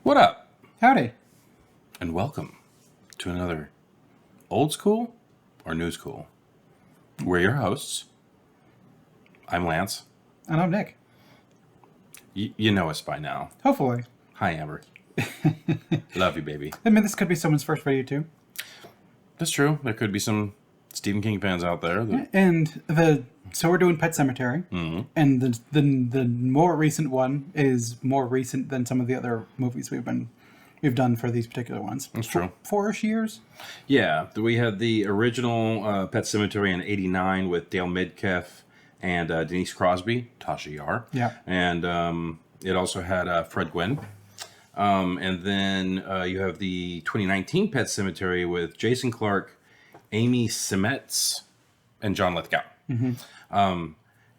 What up? Howdy. And welcome to another old school or new school. We're your hosts. I'm Lance. And I'm Nick. You know us by now. Hopefully. Hi, Amber. Love you, baby. I mean, this could be someone's first video, too. That's true. There could be some Stephen King fans out there. So we're doing Pet Sematary. Mm-hmm. And the more recent one is more recent than some of the other movies we've done for these particular ones. That's true. 4-ish years. Yeah. We had the original Pet Sematary in 1989 with Dale Midkiff and Denise Crosby, Tasha Yar. Yeah. And it also had Fred Gwynn. And then you have the 2019 Pet Sematary with Jason Clarke, Amy Seimetz, and John Lithgow. Mm-hmm.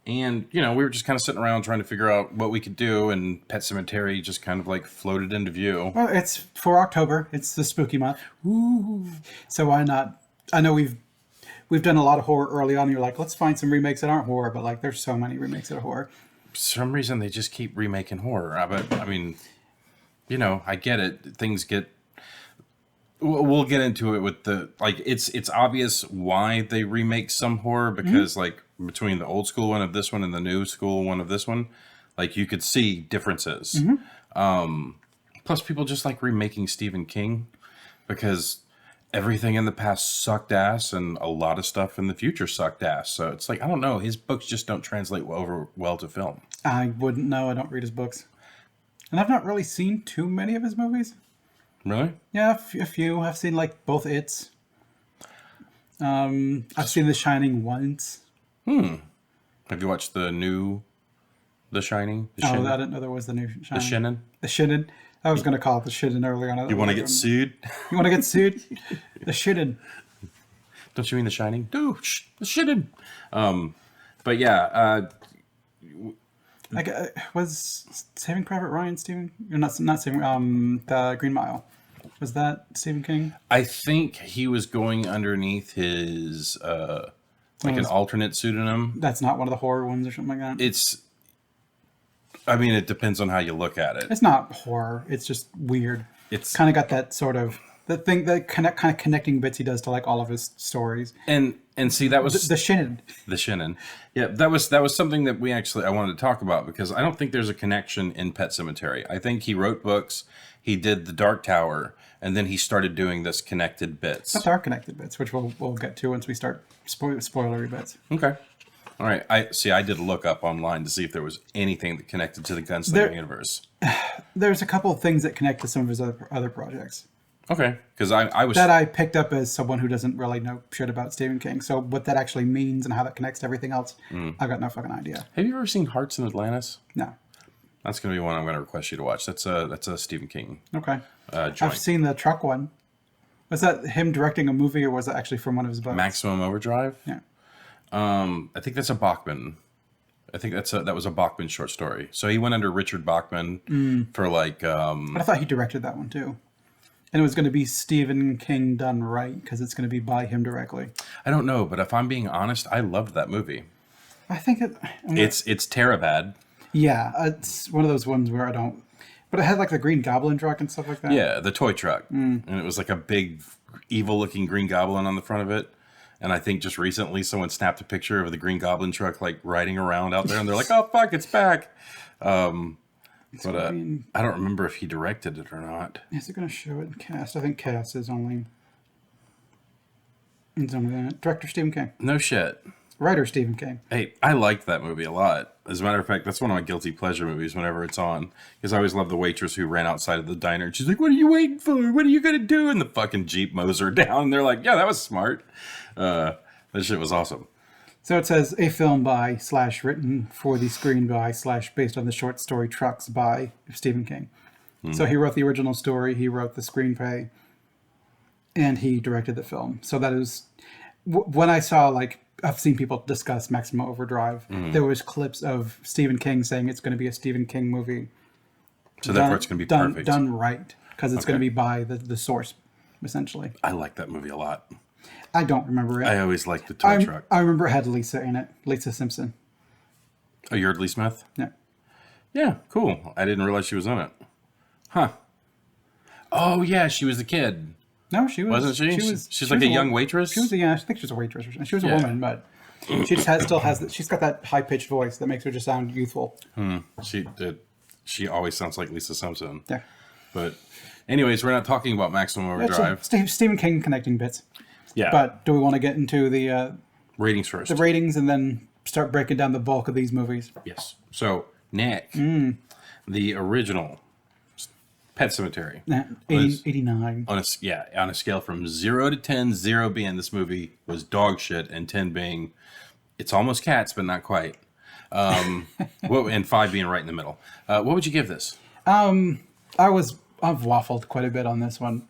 And, you know, we were just kind of sitting around trying to figure out what we could do, and Pet Sematary just kind of like floated into view. Well, it's for October. It's the spooky month. Ooh. So why not? I know we've done a lot of horror early on. And you're like, let's find some remakes that aren't horror, but like, there's so many remakes that are horror. For some reason, they just keep remaking horror. But I mean, you know, I get it. Things get. We'll get into it with the like. It's obvious why they remake some horror because like between the old school one of this one and the new school one of this one, like you could see differences. Plus, people just like remaking Stephen King because everything in the past sucked ass and a lot of stuff in the future sucked ass. So it's like I don't know. His books just don't translate over well to film. I wouldn't know. I don't read his books, and I've not really seen too many of his movies. Really? Yeah, a few. I've seen like both It's. I've seen The Shining once. Have you watched the new The Shining? I didn't know there was the new Shining. The Shinnin? The Shinnin. I was going to call it the Shinnin earlier on. You want to get sued? You want to get sued? The Shinnin. Don't you mean The Shining? Dude, The Shinnin. But yeah, was Saving Private Ryan Stephen? Not Saving. The Green Mile. Was that Stephen King? I think he was going underneath his an alternate pseudonym. That's not one of the horror ones or something like that. I mean, it depends on how you look at it. It's not horror. It's just weird. It's kind of got that sort of the thing that kind of connecting bits he does to like all of his stories. And see, that was the Shinnin. The Shinnin. Yeah, that was something that I wanted to talk about because I don't think there's a connection in Pet Sematary. I think he wrote books, he did The Dark Tower, and then he started doing this connected bits. That's our connected bits, which we'll get to once we start spoilery bits. Okay. All right. I did look up online to see if there was anything that connected to the Gunslinger universe. There's a couple of things that connect to some of his other projects. Okay, because I was... That I picked up as someone who doesn't really know shit about Stephen King. So what that actually means and how that connects to everything else, I've got no fucking idea. Have you ever seen Hearts in Atlantis? No. That's going to be one I'm going to request you to watch. That's a Stephen King Okay. Joint. I've seen the truck one. Was that him directing a movie or was that actually from one of his books? Maximum Overdrive? Yeah. I think that's a Bachman. I think that was a Bachman short story. So he went under Richard Bachman for like... But I thought he directed that one too. And it was going to be Stephen King done right because it's going to be by him directly. I don't know, but if I'm being honest, I loved that movie. I think it's Terabad. Yeah, it's one of those ones where I don't... But it had like the Green Goblin truck and stuff like that. Yeah, the toy truck. And it was like a big, evil-looking Green Goblin on the front of it. And I think just recently someone snapped a picture of the Green Goblin truck like riding around out there. And they're like, oh, fuck, it's back. But I don't remember if he directed it or not. Is it going to show it in cast? I think cast is only... It's only that. Director Stephen King. No shit. Writer Stephen King. Hey, I liked that movie a lot. As a matter of fact, that's one of my guilty pleasure movies whenever it's on. Because I always love the waitress who ran outside of the diner. And she's like, what are you waiting for? What are you going to do? And the fucking Jeep mows her down. And they're like, yeah, that was smart. That shit was awesome. So it says, a film by / written for the screen by / based on the short story Trucks by Stephen King. So he wrote the original story, he wrote the screenplay, and he directed the film. So that is... When I saw, like, I've seen people discuss Maximum Overdrive, there was clips of Stephen King saying it's going to be a Stephen King movie. So therefore it's going to be perfect. Done right, because it's going to be by the source, essentially. I like that movie a lot. I don't remember it. I always liked the toy truck. I remember it had Lisa in it. Lisa Simpson. Oh, Yardley Smith? Yeah. Yeah, cool. I didn't realize she was in it. Huh. Oh yeah, she was the kid, No, she was. wasn't she? She's She's like a young waitress. She was a, yeah, I think she was a waitress. She was a Yeah. woman, but she just still has. She's got that high pitched voice that makes her just sound youthful. She did. She always sounds like Lisa Simpson. Yeah. But, anyways, we're not talking about Maximum Overdrive. Stephen King connecting bits. Yeah. But do we want to get into Ratings first. the ratings and then start breaking down the bulk of these movies? Yes. So, Nick, the original Pet Sematary. 89. On a scale from 0 to 10, 0 being this movie was dog shit, and 10 being it's almost cats, but not quite. And 5 being right in the middle. What would you give this? I've waffled quite a bit on this one.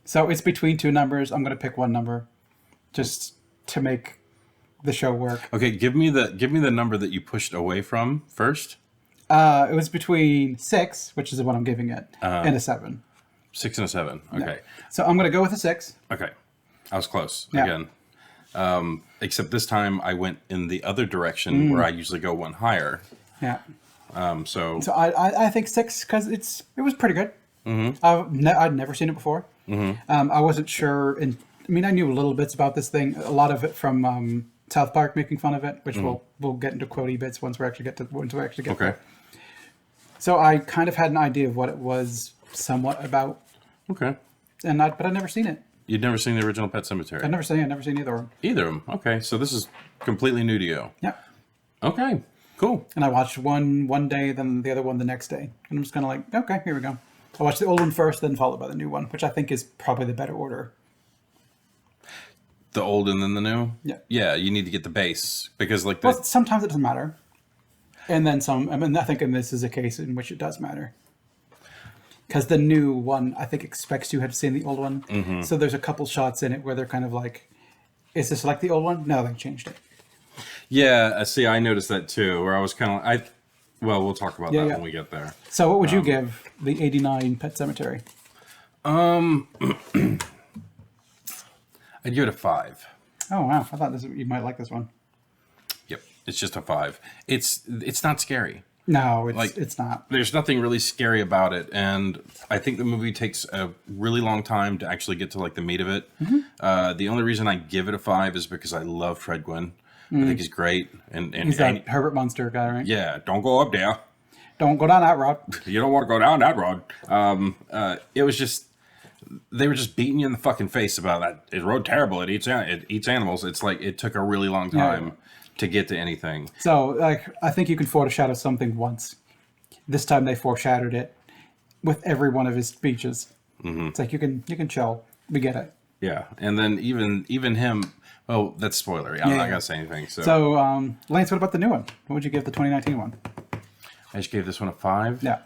So it's between two numbers. I'm going to pick one number just to make the show work. Okay, give me the number that you pushed away from first. It was between 6, which is the one I'm giving it, and a 7. 6 and a 7. Okay. Yeah. So I'm going to go with a 6. Okay. I was close Yeah. again. Except this time I went in the other direction where I usually go one higher. Yeah. So So I think 6 because it was pretty good. Mm-hmm. I'd never seen it before. Mm-hmm. I wasn't sure. I mean, I knew little bits about this thing. A lot of it from South Park making fun of it, which we'll get into quotey bits once we actually get okay. there. So I kind of had an idea of what it was somewhat about, Okay. but I'd never seen it. You'd nenever seen the original Pet Sematary? I'd never seen either of them. Either of them. Okay. So this is completely new to you. Yeah. Okay. Cool. And I watched one day, then the other one the next day. And I'm just kind of like, okay, here we go. I watched the old one first, then followed by the new one, which I think is probably the better order. The old and then the new? Yeah. Yeah, you need to get the base because Well, sometimes it doesn't matter. And then some, I mean, I think in this is a case in which it does matter. Because the new one, I think, expects you to have seen the old one. Mm-hmm. So there's a couple shots in it where they're kind of like, is this like the old one? No, they changed it. Yeah, see, I noticed that too, where I was kind of, well, we'll talk about that when we get there. So what would you give the 89 Pet Sematary? I'd give it a 5. Oh, wow. I thought you might like this one. Yep, it's just a 5. It's not scary. No, it's not. There's nothing really scary about it, and I think the movie takes a really long time to actually get to like the meat of it. Mm-hmm. The only reason I give it a 5 is because I love Fred Gwynn. I think he's great, and He's that Herbert Munster guy, right? Yeah, don't go up there. Don't go down that road. You don't want to go down that road. It was just they were just beating you in the fucking face about that. It rode terrible. It eats animals. It's like it took a really long time to get to anything. So, like, I think you can foreshadow something once. This time they foreshadowed it with every one of his speeches. Mm-hmm. It's like you can chill. We get it. Yeah, and then even him. Oh, that's spoilery. I'm not gonna say anything. So, Lance, what about the new one? What would you give the 2019 one? I just gave this one a 5. Yeah.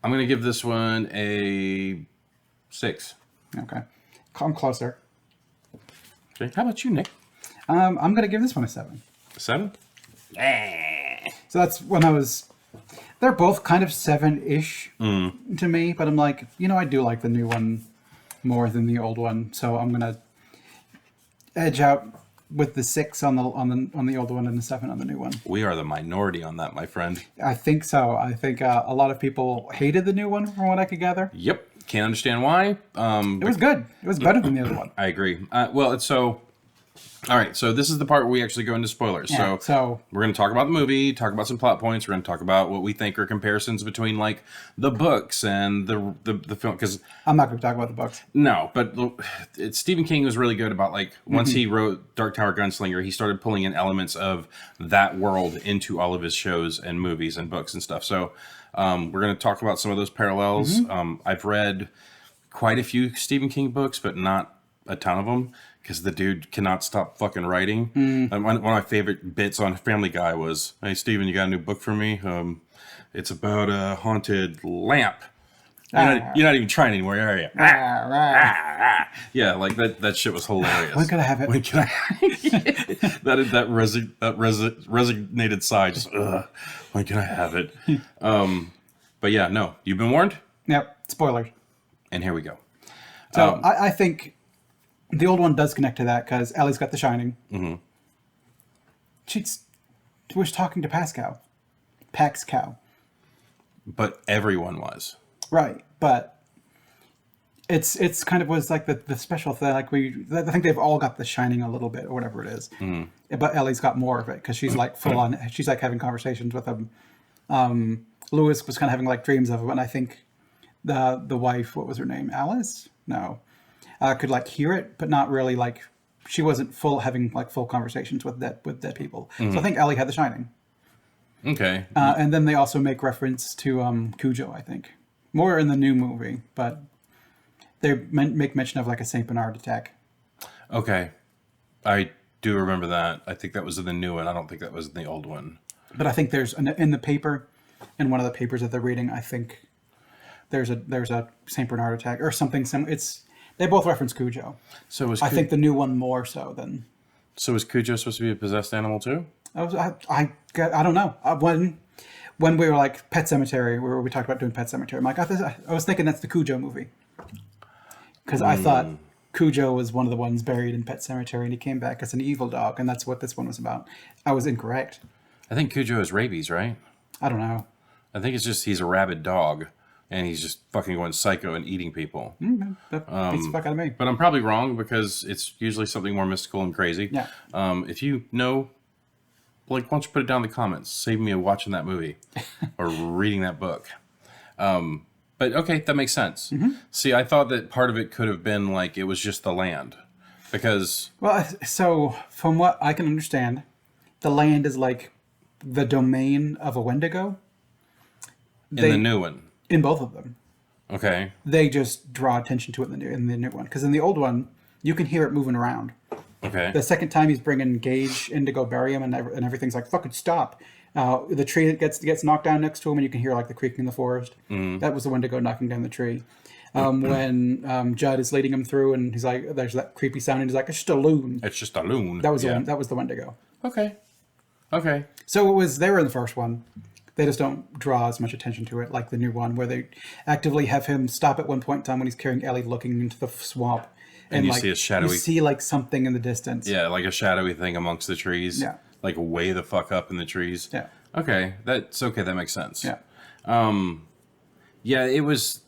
I'm gonna give this one a 6. Okay. I'm closer. Okay. How about you, Nick? I'm going to give this one a 7. 7? So that's when I was... They're both kind of 7-ish to me, but I'm like, I do like the new one more than the old one, so I'm going to edge out with the 6 on the old one and the 7 on the new one. We are the minority on that, my friend. I think so. I think a lot of people hated the new one, from what I could gather. Yep. Can't understand why. It was good. It was better than the other one. I agree. Well, it's so... All right, so this is the part where we actually go into spoilers. Yeah, so we're going to talk about the movie, talk about some plot points. We're going to talk about what we think are comparisons between, like, the books and the film. Because I'm not going to talk about the books. No, but Stephen King was really good about, like, once he wrote Dark Tower Gunslinger, he started pulling in elements of that world into all of his shows and movies and books and stuff. So we're going to talk about some of those parallels. I've read quite a few Stephen King books, but not a ton of them. Because the dude cannot stop fucking writing. One of my favorite bits on Family Guy was, "Hey, Steven, you got a new book for me? It's about a haunted lamp. You're not even trying anymore, are you?" Yeah, like that shit was hilarious. When can I have it? When can I? that resignated sigh. Just, when can I have it? But yeah, no, you've been warned. Yep. Spoilers. And here we go. So I think the old one does connect to that because Ellie's got The Shining. Mm-hmm. She was talking to Pascal. Pax Cow. But everyone was. Right. But It's kind of was like the special thing. Like I think they've all got the shining a little bit or whatever it is, but Ellie's got more of it because she's like full on. She's like having conversations with him. Lewis was kind of having like dreams of him, and I think the wife, what was her name, Alice? No, could like hear it, but not really like she wasn't having like full conversations with dead people. So I think Ellie had the shining. Okay. And then they also make reference to Cujo, I think, more in the new movie, but they make mention of like a Saint Bernard attack. Okay. I do remember that. I think that was in the new one. I don't think that was in the old one. But I think there's in the paper, in one of the papers that they're reading, I think there's a Saint Bernard attack or something. They both reference Cujo. So was I think the new one more so than. So was Cujo supposed to be a possessed animal too? I don't know. When we were like Pet Sematary, where we talked about doing Pet Sematary, I'm like, I was thinking that's the Cujo movie. Because I thought Cujo was one of the ones buried in Pet Sematary and he came back as an evil dog, and that's what this one was about. I was incorrect. I think Cujo has rabies, right? I don't know. I think it's just he's a rabid dog and he's just fucking going psycho and eating people. That beats the fuck out of me. But I'm probably wrong because it's usually something more mystical and crazy. Yeah. If you know, like, why don't you put it down in the comments? Save me a watching that movie or reading that book. But okay, that makes sense. Mm-hmm. See, I thought that part of it could have been like it was just the land. Because... Well, so from what I can understand, the land is like the domain of a Wendigo. In the new one. In both of them. Okay. They just draw attention to it in the new one. Because in the old one, you can hear it moving around. Okay. The second time he's bringing Gage in to go bury him, and everything's like, fucking stop. The tree that gets knocked down next to him, and you can hear like the creaking in the forest. That was the Wendigo knocking down the tree. When Judd is leading him through, and he's like, there's that creepy sound, and he's like, it's just a loon. It's just a loon. That was that was the Wendigo. Okay. Okay. So they were in the first one. They just don't draw as much attention to it like the new one, where they actively have him stop at one point in time when he's carrying Ellie looking into the swamp. And you like, see a shadowy... You see like something in the distance. Yeah, like a shadowy thing amongst the trees. Yeah. Like way the fuck up in the trees. Yeah. Okay, that's okay. That makes sense. Yeah. Yeah, it was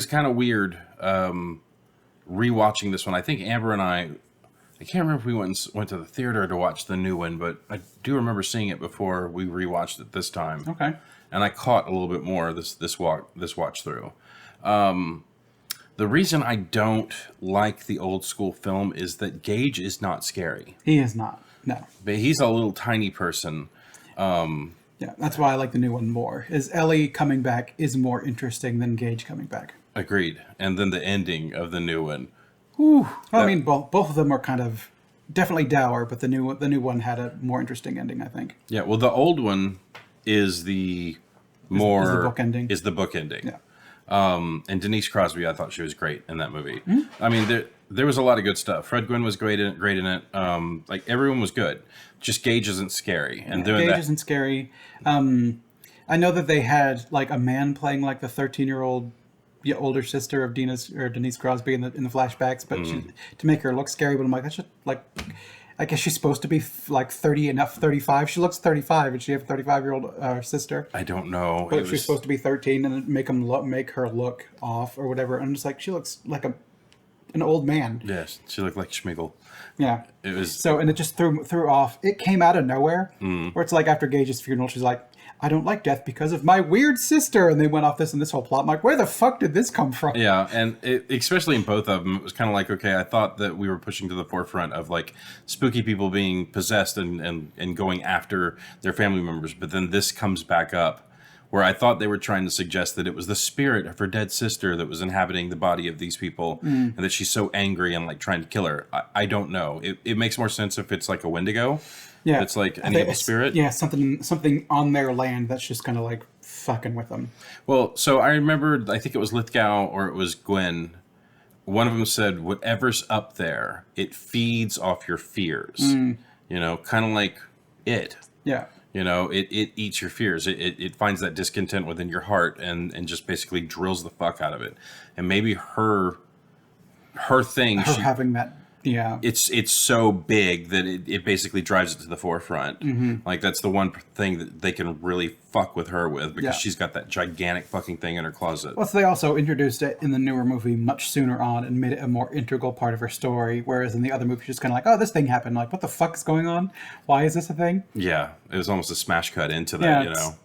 kind of weird rewatching this one. I think Amber and I can't remember if we went to the theater to watch the new one, but I do remember seeing it before we rewatched it this time. Okay. And I caught a little bit more this watch through. The reason I don't like the old school film is that Gage is not scary. He is not. No. But he's a little tiny person. Yeah, that's why I like the new one more. Is Ellie coming back is more interesting than Gage coming back. Agreed. And then the ending of the new one. Whew. I mean, both of them are kind of definitely dour, but the new one had a more interesting ending, I think. Yeah, well, the old one is the more... Is the book ending. Is the book ending. Yeah. And Denise Crosby, I thought she was great in that movie. Mm-hmm. I mean, there was a lot of good stuff. Fred Gwynn was great in it. Like, everyone was good. Just Gage isn't scary. And Gage isn't scary. I know that they had, like, a man playing, like, the 13-year-old older sister of Denise Crosby in the flashbacks, but to make her look scary. But I'm like, that's just, like... I guess she's supposed to be like 35. She looks 35, and she has a 35-year-old sister. I don't know. But she's supposed to be 13, and make her look off or whatever. I'm just like, she looks like an old man. Yes, she looked like Schmeagol. Yeah. It was so, and it just threw off. It came out of nowhere. Where it's like after Gage's funeral, she's like, I don't like death because of my weird sister, and they went off this and this whole plot. I'm like, where the fuck did this come from? Yeah, and especially in both of them, it was kind of like, okay, I thought that we were pushing to the forefront of like spooky people being possessed and going after their family members, but then this comes back up where I thought they were trying to suggest that it was the spirit of her dead sister that was inhabiting the body of these people, and that she's so angry and like trying to kill her. I don't know. It makes more sense if it's like a Wendigo. Yeah, it's like an evil spirit. Yeah, something on their land that's just kind of like fucking with them. Well, so I remember, I think it was Lithgow or it was Gwen. One of them said, "Whatever's up there, it feeds off your fears." You know, kind of like it. Yeah. You know, it eats your fears. It finds that discontent within your heart and just basically drills the fuck out of it. And maybe her thing, having that Yeah. it's so big that it basically drives it to the forefront. Like that's the one thing that they can really fuck with her with, because Yeah. she's got that gigantic fucking thing in her closet. Plus, they also introduced it in the newer movie much sooner on and made it a more integral part of her story. Whereas in the other movie, she's just kind of like, oh, this thing happened. Like, what the fuck is going on? Why is this a thing? Yeah, it was almost a smash cut into that, Yeah, you know.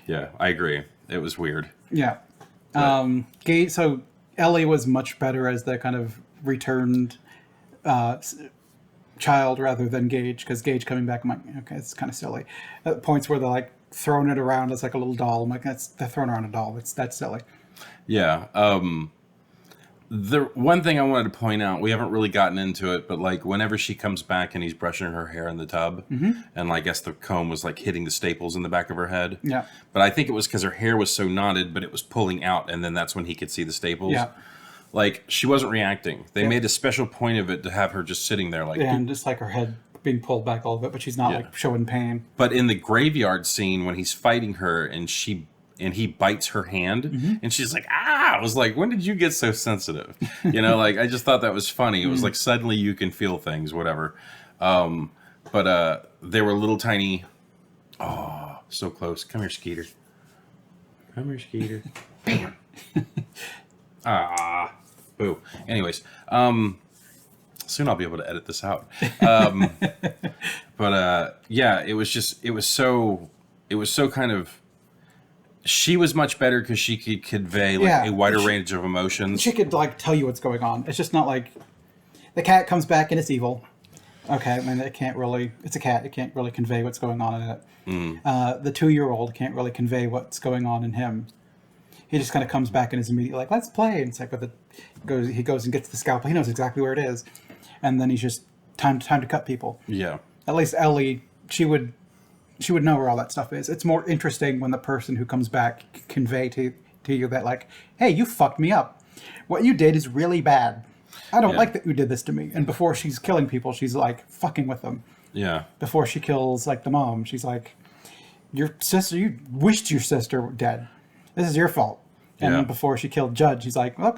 Yeah, I agree. It was weird. Yeah. But, So Ellie was much better as the kind of returned child rather than Gage, because Gage coming back, I'm like, okay, it's kind of silly. At points where they're like throwing it around as like a little doll, I'm like, they're throwing around a doll. That's silly. yeah. The one thing I wanted to point out, we haven't really gotten into it, but like whenever she comes back and he's brushing her hair in the tub, and I guess the comb was like hitting the staples in the back of her head. Yeah. But I think it was because her hair was so knotted, but it was pulling out, and then that's when he could see the staples. Yeah. Like she wasn't reacting. They Yeah. made a special point of it to have her just sitting there, like. And just like her head being pulled back a little bit, but she's not Yeah. like showing pain. But in the graveyard scene when he's fighting her and he bites her hand and she's like, ah, I was like, when did you get so sensitive? You know, like I just thought that was funny. It was like suddenly you can feel things, whatever. But they were little tiny. Oh, so close. Come here, Skeeter. Come here, Skeeter. Bam. Ah, boo. Anyways, soon I'll be able to edit this out. But yeah, it was so kind of. She was much better because she could convey like a wider range of emotions. She could like tell you what's going on. It's just not like the cat comes back and it's evil. Okay, I mean it can't really. It's a cat. It can't really convey what's going on in it. The 2-year-old can't really convey what's going on in him. He just kind of comes back and is immediately like, "Let's play." And it's like he goes and gets the scalpel. He knows exactly where it is, and then he's just time to cut people. Yeah. At least Ellie, she would know where all that stuff is. It's more interesting when the person who comes back convey to you that like, hey, you fucked me up. What you did is really bad. I don't like that you did this to me. And before she's killing people, she's like fucking with them. Yeah. Before she kills like the mom, she's like, your sister, you wished your sister were dead. This is your fault. And Yeah. before she killed Judge, he's like, look,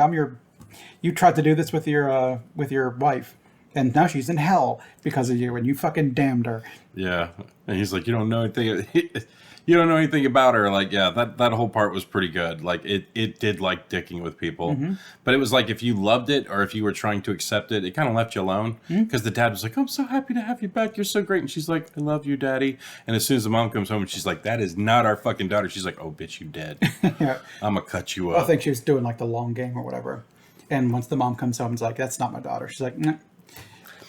you tried to do this with your wife. And now she's in hell because of you, and you fucking damned her. Yeah. And he's like, you don't know anything. You don't know anything about her. Like, yeah, that whole part was pretty good. Like, it did like dicking with people. But it was like if you loved it or if you were trying to accept it, it kind of left you alone. Because the dad was like, I'm so happy to have you back. You're so great. And she's like, I love you, Daddy. And as soon as the mom comes home and she's like, that is not our fucking daughter. She's like, oh, bitch, you dead. Yeah. I'm going to cut you I up. think she was doing like the long game or whatever. And once the mom comes home, it's like, that's not my daughter. She's like, nah.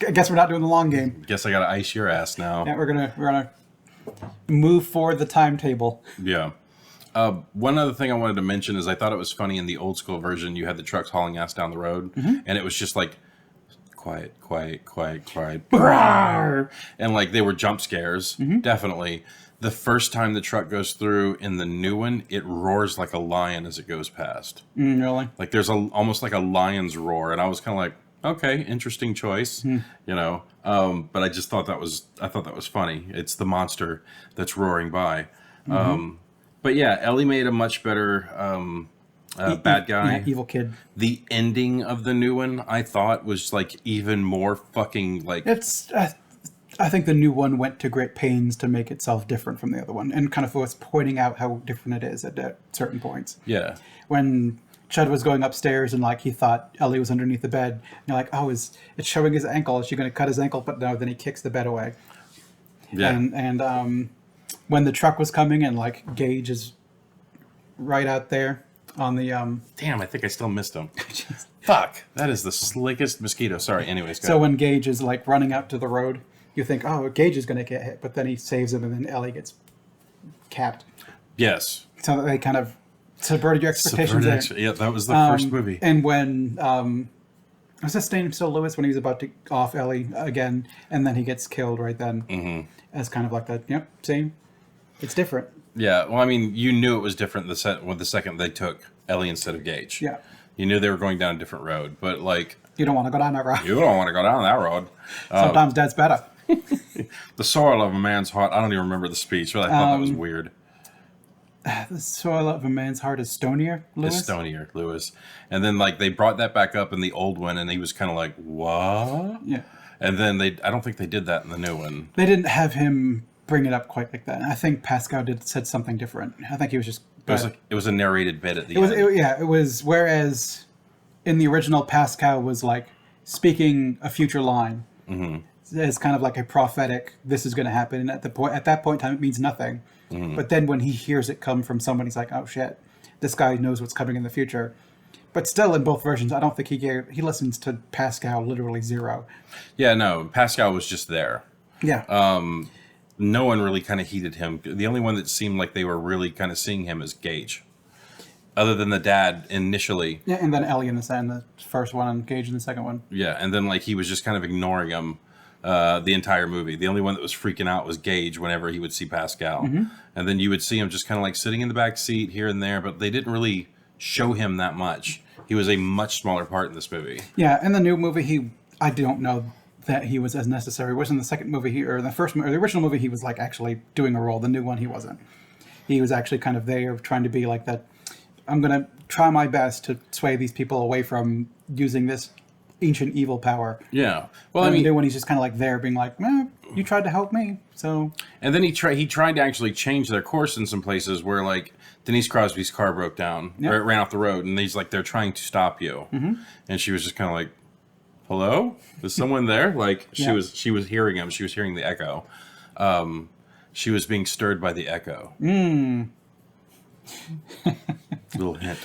I guess we're not doing the long game. Guess I got to ice your ass now. Yeah, we're gonna move forward the timetable. Yeah. One other thing I wanted to mention is I thought it was funny in the old school version, you had the trucks hauling ass down the road, and it was just like, quiet, quiet, quiet, quiet. Brawr! And like they were jump scares, definitely. The first time the truck goes through in the new one, it roars like a lion as it goes past. Really? Like there's almost like a lion's roar, and I was kind of like, okay, interesting choice, you know. But I just thought that was funny. It's the monster that's roaring by. But yeah, Ellie made a much better bad guy. Yeah, evil kid. The ending of the new one, I thought, was like even more fucking like. It's. I think the new one went to great pains to make itself different from the other one, and kind of was pointing out how different it is at certain points. Yeah. When Chud was going upstairs and like he thought Ellie was underneath the bed, and you're like, oh, it's showing his ankle. Is she going to cut his ankle? But no, then he kicks the bed away. Yeah. And when the truck was coming and like Gage is right out there on the Damn, I think I still missed him. Fuck, that is the slickest mosquito. Sorry. Anyways, go so ahead. when Gage is like running out to the road, you think, oh, Gage is going to get hit, but then he saves him, and then Ellie gets capped. Yes. So they kind of subverted your expectations there. Yeah, that was the first movie. And when was this name still Lewis when he was about to off Ellie again, and then he gets killed right then, as kind of like that. Yep, same. It's different. Yeah, well, I mean, you knew it was different the second they took Ellie instead of Gage. Yeah. You knew they were going down a different road, but like You don't want to go down that road. you don't want to go down that road. Sometimes Dad's better. The soil of a man's heart. I don't even remember the speech, but I thought that was weird. The soil of a man's heart is stonier, Lewis. Estonier Lewis, and then like they brought that back up in the old one, and he was kind of like, "What?" Yeah. And then I don't think they did that in the new one. They didn't have him bring it up quite like that. I think Pascal said something different. I think he was just. It was a narrated bit at the It was end. yeah. It was whereas in the original Pascal was like speaking a future line. It's kind of like a prophetic. This is going to happen, and at that point in time, it means nothing. But then when he hears it come from someone, he's like, "Oh shit, this guy knows what's coming in the future." But still, in both versions, I don't think he listens to Pascal literally zero. Yeah, no, Pascal was just there. Yeah. No one really kind of heeded him. The only one that seemed like they were really kind of seeing him is Gage. Other than the dad initially. Yeah, and then Ellie in the first one, and Gage in the second one. Yeah, and then like he was just kind of ignoring him the entire movie. The only one that was freaking out was Gage whenever he would see Pascal. And then you would see him just kind of like sitting in the back seat here and there, but they didn't really show him that much. He was a much smaller part in this movie. Yeah, in the new movie, I don't know that he was as necessary. It was in the second movie, or the original movie, he was like actually doing a role. The new one, he wasn't. He was actually kind of there trying to be like that. I'm going to try my best to sway these people away from using this ancient evil power. Yeah. Well, And I mean, the new one, he's just kind of like there being like, you tried to help me, so... and then he tried to actually change their course in some places where like Denise Crosby's car broke down or it ran off the road, and he's like, they're trying to stop you. And she was just kind of like, hello, is someone there? Like she was hearing him. She was hearing the echo. She was being stirred by the echo. Little hint.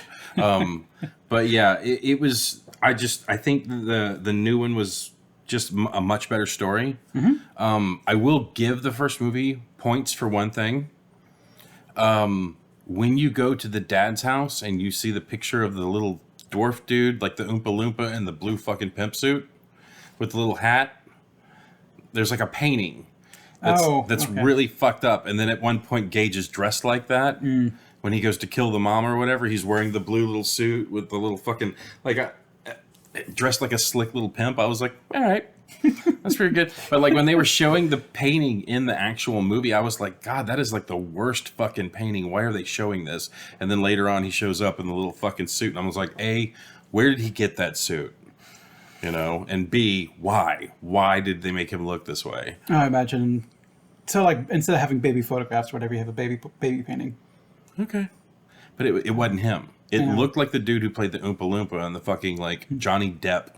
But yeah, it was. I think the new one was just a much better story. I will give the first movie points for one thing. When you go to the dad's house and you see the picture of the little dwarf dude, like the Oompa Loompa in the blue fucking pimp suit with the little hat, there's like a painting that's really fucked up. And then at one point, Gage is dressed like that. When he goes to kill the mom or whatever, he's wearing the blue little suit with the little fucking, dressed like a slick little pimp. I was like, all right, that's pretty good. But like when they were showing the painting in the actual movie, I was like, God, that is like the worst fucking painting. Why are they showing this? And then later on, he shows up in the little fucking suit, and I was like, A, where did he get that suit? You know, and B, why? Why did they make him look this way? I imagine... So, like, instead of having baby photographs or whatever, you have a baby painting. Okay. But it wasn't him. It looked like the dude who played the Oompa Loompa in the fucking, like, Johnny Depp,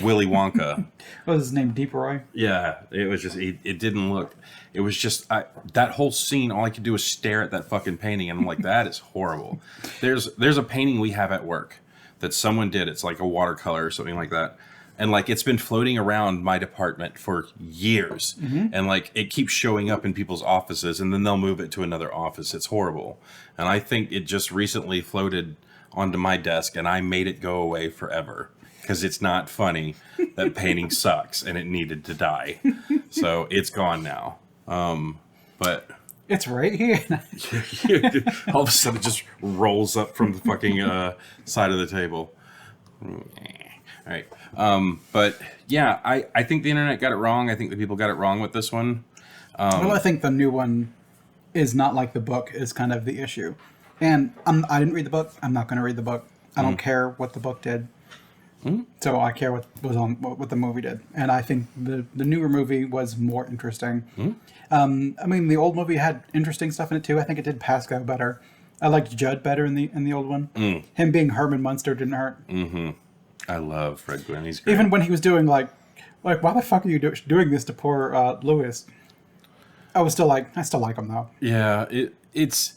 Willy Wonka. What was his name? Deep Roy? Yeah, it was just, it didn't look, it was just, that whole scene, all I could do was stare at that fucking painting, and I'm like, that is horrible. There's a painting we have at work that someone did. It's like a watercolor or something like that. And like it's been floating around my department for years, and like it keeps showing up in people's offices, and then they'll move it to another office. It's horrible, and I think it just recently floated onto my desk, and I made it go away forever because it's not funny. That painting sucks, and it needed to die, so it's gone now. But It's right here. all of a sudden, it just rolls up from the fucking side of the table. All right. But yeah, I think the internet got it wrong. I think the people got it wrong with this one. Well, I think the new one is not like the book is kind of the issue. And I didn't read the book. I'm not going to read the book. I don't care what the book did. So I care what the movie did. And I think the newer movie was more interesting. I mean, the old movie had interesting stuff in it too. I think it did Pascal better. I liked Judd better in the old one. Him being Herman Munster didn't hurt. I love Fred Gwynne. He's great. Even when he was doing like why the fuck are you doing this to poor Lewis? I still like him though. Yeah, it's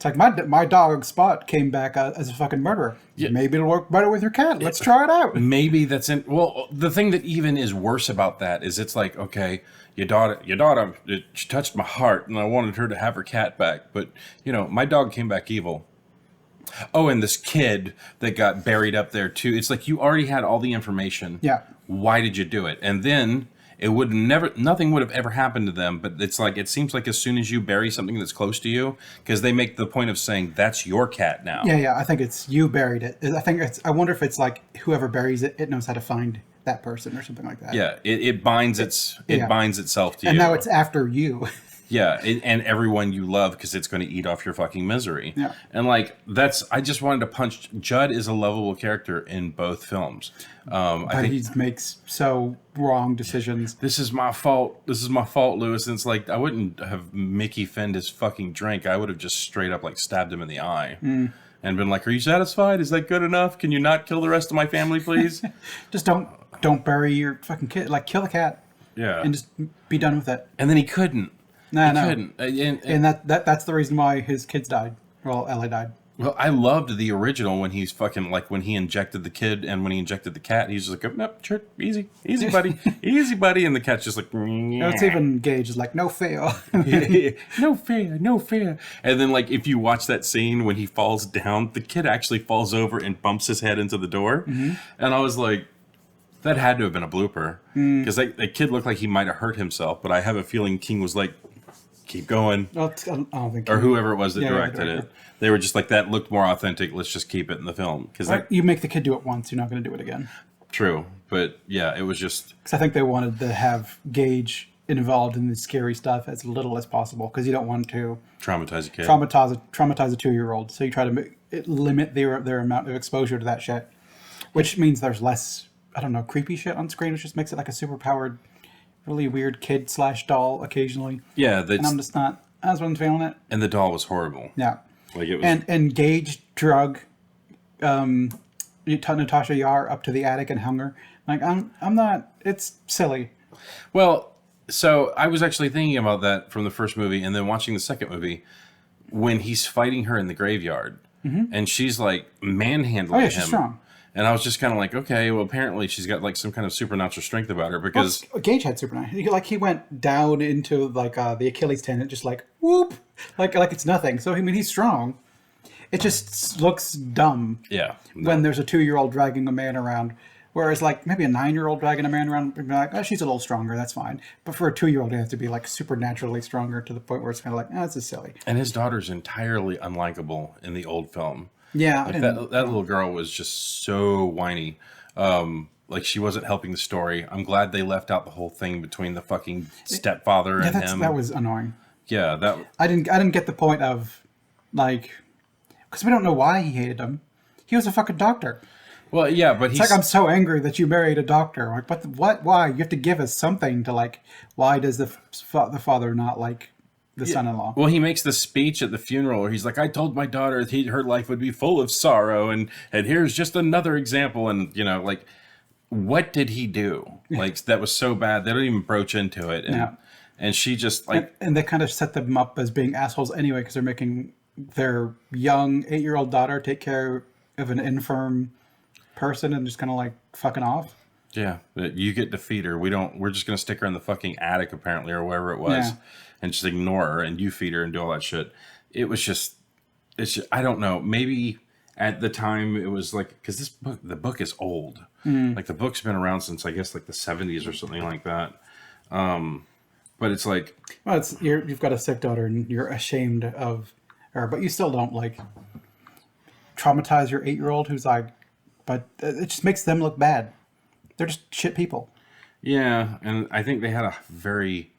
like my dog Spot came back as a fucking murderer. Yeah. Maybe it'll work better with your cat. Let's try it out. Maybe that's in. Well, the thing that even is worse about that is it's like, okay, your daughter, she touched my heart, and I wanted her to have her cat back, but my dog came back evil. Oh, and this kid that got buried up there too. It's like you already had all the information. Yeah. Why did you do it? And then nothing would have ever happened to them. But it's like, it seems like as soon as you bury something that's close to you, because they make the point of saying that's your cat now. Yeah. I think it's you buried it. I wonder if it's like whoever buries it, it knows how to find that person or something like that. Yeah, it binds itself to you. And now it's after you. Yeah, and everyone you love because it's going to eat off your fucking misery. Yeah. And like I just wanted to punch. Judd is a lovable character in both films. I But think he makes so wrong decisions. this is my fault. This is my fault, Lewis. And it's like I wouldn't have Mickey fend his fucking drink. I would have just straight up like stabbed him in the eye and been like, "Are you satisfied? Is that good enough? Can you not kill the rest of my family, please?" Just don't bury your fucking kid. Like, kill the cat Yeah. and just be done with it. And then he couldn't. No, He no. couldn't. And that's the reason why his kids died. Well, Ellie died. Well, I loved the original when he's fucking like when he injected the kid and when he injected the cat. He's just like, "Nope, sure, easy, buddy, easy, buddy," and the cat's just like, It's even Gage is like, no fail. "No fair, no fair." And then like if you watch that scene when he falls down, the kid actually falls over and bumps his head into the door, and I was like, that had to have been a blooper because that kid looked like he might have hurt himself. But I have a feeling King was like, "Keep going." Well, I don't think. Or whoever it was that Yeah, directed the it. They were just like, that looked more authentic. Let's just keep it in the film. Because You make the kid do it once, you're not going to do it again. true. But yeah, it was just, Because I think they wanted to have Gage involved in the scary stuff as little as possible. Because you don't want to traumatized a kid. traumatize a 2-year-old. So you try to limit their amount of exposure to that shit, which means there's less, I don't know, creepy shit on screen, which just makes it like a super powered, really weird kid / doll occasionally. Yeah, And I'm just not. I wasn't feeling it. and the doll was horrible. Yeah. Like it was. And Gage drug Natasha Yar up to the attic and hung her. Like, I'm not. It's silly. Well, so I was actually thinking about that from the first movie, and then watching the second movie when he's fighting her in the graveyard, and she's like manhandling Oh yeah, him. she's strong. And I was just kind of like, okay, well, apparently she's got like some kind of supernatural strength about her because Gage had supernatural. Like, he went down into like the Achilles tendon, just like whoop, like it's nothing. So I mean, he's strong. It just looks dumb. yeah, When there's a 2-year-old dragging a man around, whereas like maybe a 9-year-old dragging a man around, would be like, oh, she's a little stronger, that's fine. But for a 2-year-old, it has to be like supernaturally stronger to the point where it's kind of like, oh, this is silly. and his daughter's entirely unlikable in the old film. Yeah, Like that little girl was just so whiny. Like she wasn't helping the story. I'm glad they left out the whole thing between the fucking stepfather and him. that was annoying. Yeah, that. I didn't get the point of, like, because we don't know why he hated him. He was a fucking doctor. Well, yeah, but he's It's like, I'm so angry that you married a doctor. Like, what? Why? You have to give us something to, like, why does the father not like the son-in-law? well, he makes the speech at the funeral where he's like, "I told my daughter her life would be full of sorrow, and here's just another example." And you know, like, what did he do? Like that was so bad they don't even broach into it. And, Yeah. and she just like, And they kind of set them up as being assholes anyway, because they're making their young 8-year-old daughter take care of an infirm person and just kind of like fucking off. yeah, you get to feed her. We're just gonna stick her in the fucking attic apparently or wherever it was, Yeah. and just ignore her and you feed her and do all that shit. It's just I don't know. Maybe at the time it was like because the book is old. Like the book's been around since I guess like the 70s or something like that. But it's like, Well, you've got a sick daughter and you're ashamed of her, but you still don't like traumatize your 8-year-old who's like, but it just makes them look bad. They're just shit people. yeah, and I think they had a very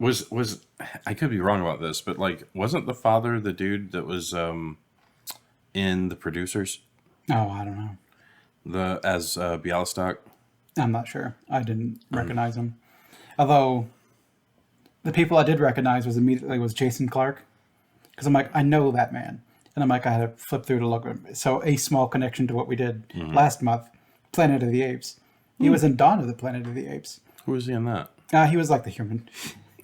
was I could be wrong about this, but like wasn't the father the dude that was in The Producers Oh, I don't know. as Bialystok? I'm not sure. I didn't recognize him. Although the people I did recognize was Jason Clarke. Because I'm like, I know that man. And I'm like, I had to flip through to look at him. So a small connection to what we did last month, Planet of the Apes. He was in Dawn of the Planet of the Apes. Who was he in that? He was like the human.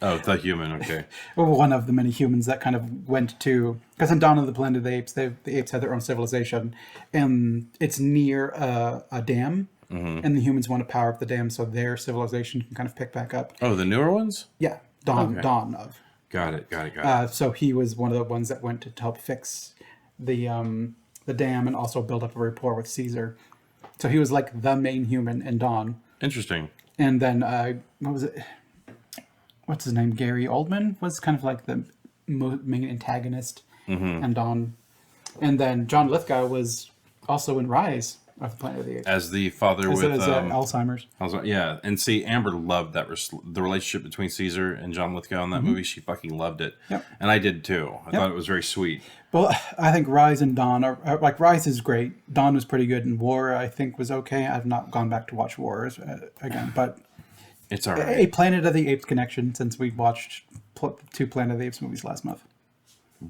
Oh, the human. Okay. Or one of the many humans that kind of went to... Because in Dawn of the Planet of the Apes, the apes had their own civilization. And it's near a dam. And the humans want to power up the dam so their civilization can kind of pick back up. Oh, the newer ones. Yeah, Dawn Okay. Dawn of. Got it. So he was one of the ones that went to help fix the dam and also build up a rapport with Caesar. So he was like the main human in Dawn. Interesting. And then what was it? What's his name? Gary Oldman was kind of like the main antagonist in Dawn. And then John Lithgow was also in Rise. of Planet of the Apes. as the father As with it is Alzheimer's. I was, yeah, and see, Amber loved that the relationship between Caesar and John Lithgow in that movie. She fucking loved it, Yep. and I did too. I thought it was very sweet. Well, I think Rise and Dawn are like Rise is great. Dawn was pretty good, and War I think was okay. I've not gone back to watch War again, but It's all a right. Planet of the Apes connection since we watched two Planet of the Apes movies last month.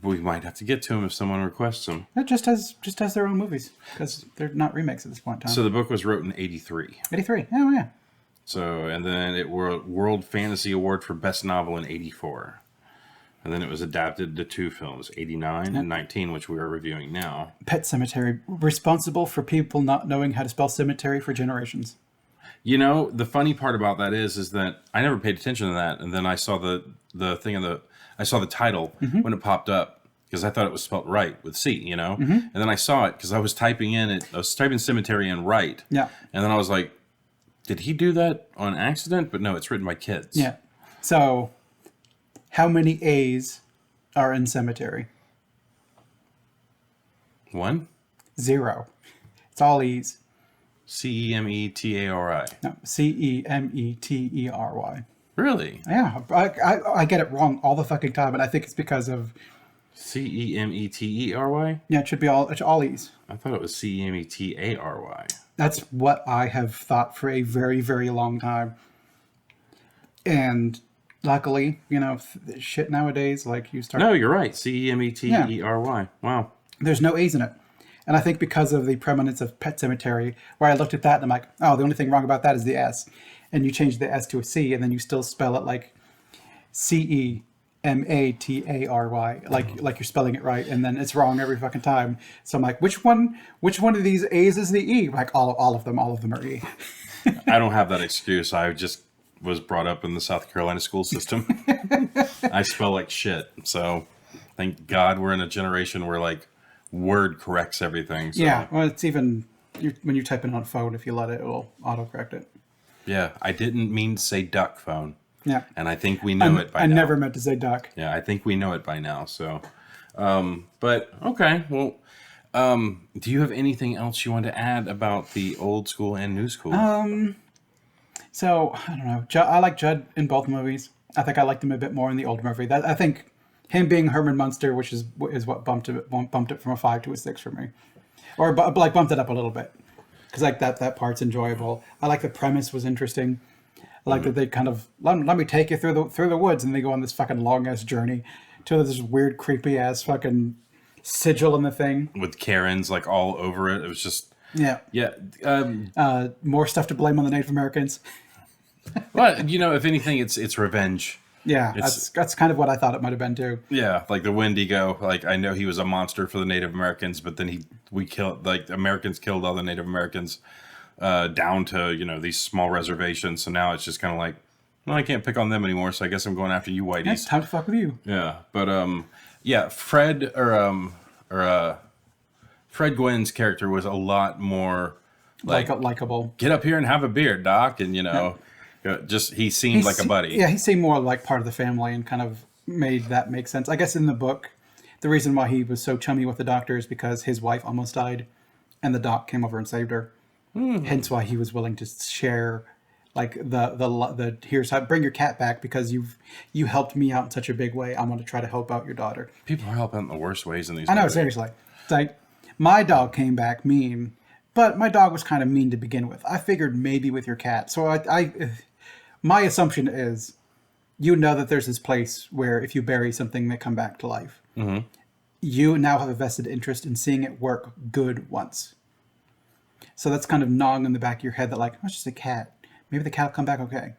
We might have to get to them if someone requests them. It just has their own movies because they're not remakes at this point in time. So the book was wrote in '83. 83. Oh yeah. So and then it won World Fantasy Award for Best Novel in '84. And then it was adapted to 2 films, 89 and 19, which we are reviewing now. Pet Sematary, responsible for people not knowing how to spell cemetery for generations. You know, the funny part about that is that I never paid attention to that, and then I saw the thing I saw the title when it popped up because I thought it was spelled right with C, you know, and then I saw it because I was typing cemetery and right, Yeah. and then I was like, did he do that on accident? But no, it's written by kids. Yeah. So, how many A's are in cemetery? 1 0. It's all E's. Cemetary. No, Cemetery. Really? Yeah, I get it wrong all the fucking time, and I think it's because of Cemetery. yeah. It's all E's. I thought it was Cemetary. That's what I have thought for a very, very long time. And luckily, you know, shit nowadays, like you start. No, you're right. Cemetery. Wow. There's no A's in it. And I think because of the preeminence of Pet Sematary, where I looked at that and I'm like, oh, the only thing wrong about that is the S. And you change the S to a C, and then you still spell it like Cematary, like you're spelling it right, and then it's wrong every fucking time. So I'm like, which one of these A's is the E? Like all of them are E. I don't have that excuse. I just was brought up in the South Carolina school system. I spell like shit. So thank God we're in a generation where like Word corrects everything. So, Yeah, well, it's even when you type in on a phone, if you let it, it'll autocorrect it. yeah, I didn't mean to say duck phone. Yeah. And I think we know it by now. I never meant to say duck. Yeah, I think we know it by now. So, but okay. Well, do you have anything else you want to add about the old school and new school? So I don't know. I like Judd in both movies. I think I liked him a bit more in the old movie. I think him being Herman Munster, which is what bumped it from a 5 to a 6 for me, or like bumped it up a little bit, because like that part's enjoyable. I like the premise was interesting. I like that they kind of let me take you through the woods, and they go on this fucking long ass journey to this weird creepy ass fucking sigil in the thing With Karens like all over it. It was just yeah. More stuff to blame on the Native Americans. Well, you know, if anything, it's revenge. Yeah, that's kind of what I thought it might have been too. Yeah, like the Wendigo. Like I know he was a monster for the Native Americans, but then Americans killed all the Native Americans down to these small reservations. So now it's just kind of like, well, I can't pick on them anymore. So I guess I'm going after you, whiteys. It's time to fuck with you. Yeah, but Fred Fred Gwynn's character was a lot more like Likeable. get up here and have a beer, Doc, and just he seemed like a buddy. Yeah, he seemed more like part of the family and kind of made that make sense. I guess in the book, the reason why he was so chummy with the doctor is because his wife almost died, and the doc came over and saved her. Hence why he was willing to share, like the here's how bring your cat back because you helped me out in such a big way. I want to try to help out your daughter. People are helping in the worst ways in these. I know, movies. seriously. It's like my dog came back mean, but my dog was kind of mean to begin with. I figured maybe with your cat. So my assumption is, that there's this place where if you bury something, they come back to life. Mm-hmm. You now have a vested interest in seeing it work good once. So that's kind of gnawing in the back of your head that like, oh, it's just a cat. Maybe the cat will come back okay.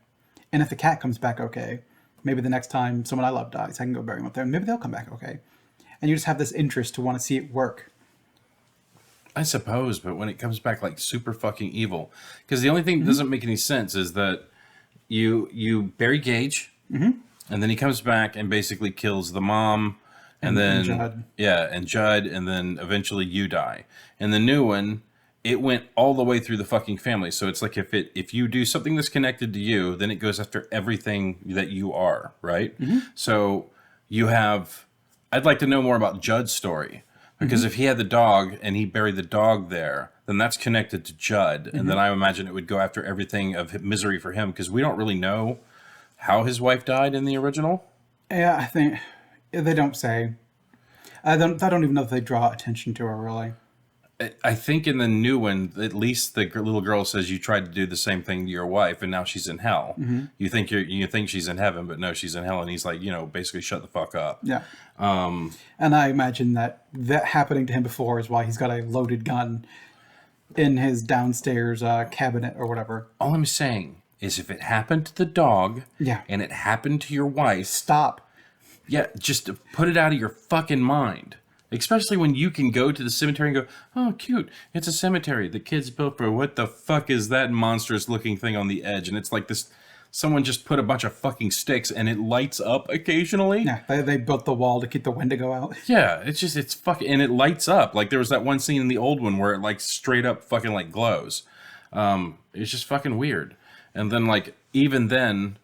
And if the cat comes back okay, maybe the next time someone I love dies, I can go bury them up there and maybe they'll come back okay. And you just have this interest to want to see it work. I suppose, but when it comes back like super fucking evil, because the only thing that doesn't make any sense is that you bury Gage, and then he comes back and basically kills the mom, and then Judd. Yeah, and Judd, and then eventually you die. And the new one, it went all the way through the fucking family. So it's like if you do something that's connected to you, then it goes after everything that you are, right? So you have. I'd like to know more about Judd's story. Because if he had the dog and he buried the dog there, then that's connected to Judd. And then I imagine it would go after everything of misery for him, because we don't really know how his wife died in the original. Yeah, I think they don't say. I don't even know if they draw attention to her really. I think in the new one, at least the little girl says you tried to do the same thing to your wife, and now she's in hell. You think she's in heaven, but no, she's in hell. And he's like, basically shut the fuck up. Yeah. And I imagine that happening to him before is why he's got a loaded gun in his downstairs cabinet or whatever. All I'm saying is, if it happened to the dog, Yeah. and it happened to your wife, Stop. yeah, just put it out of your fucking mind. Especially when you can go to the cemetery and go, oh, cute, it's a cemetery the kids built for. What the fuck is that monstrous looking thing on the edge? And it's like this, someone just put a bunch of fucking sticks and it lights up occasionally. Yeah, they built the wall to keep the wind to go out. Yeah, it's fucking, and it lights up. Like there was that one scene in the old one where it like straight up fucking like glows. It's just fucking weird. And then like, even then,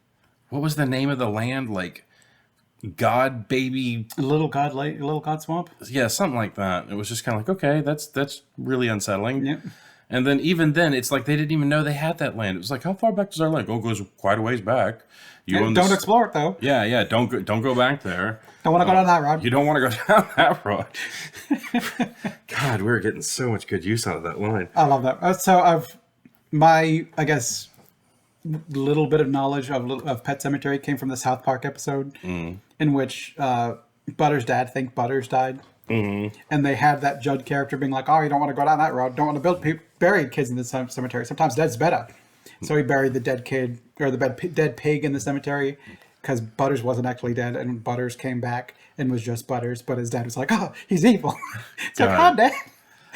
what was the name of the land? Like, God Baby, Little God Swamp. yeah, something like that. It was just kind of like, okay, that's really unsettling. Yep. And then even then, it's like they didn't even know they had that land. It was like, how far back does our land go? It goes quite a ways back. You own Don't this. explore it though. Yeah, don't go back there. Don't want to go down that road. You don't want to go down that road. God, we were getting so much good use out of that line. I love that. So I guess, little bit of knowledge of Pet Sematary came from the South Park episode in which Butter's dad think Butters died. And they had that Judd character being like, oh, you don't want to go down that road. Don't want to build buried kids in the cemetery. Sometimes dead's better. So he buried the dead kid, or the dead pig in the cemetery, because Butters wasn't actually dead, and Butters came back and was just Butters. But his dad was like, oh, he's evil. It's like, God. oh,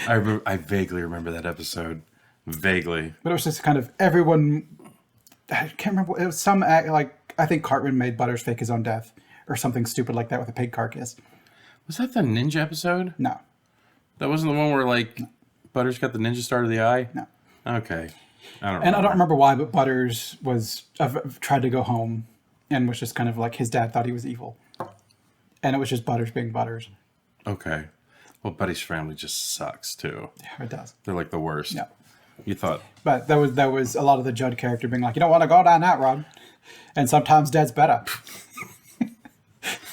Dad. I vaguely remember that episode. Vaguely. But it was just kind of everyone. I can't remember. It was some like, I think Cartman made Butters fake his own death or something stupid like that with a pig carcass. Was that the ninja episode? No. That wasn't the one where like Butters got the ninja star to the eye? No. Okay. I don't remember why, but Butters was tried to go home and was just kind of like, his dad thought he was evil. And it was just Butters being Butters. Okay. Well, Buddy's family just sucks too. Yeah, it does. They're like the worst. Yeah. You thought. But there was a lot of the Judd character being like, you don't want to go down that road. And sometimes Dad's better.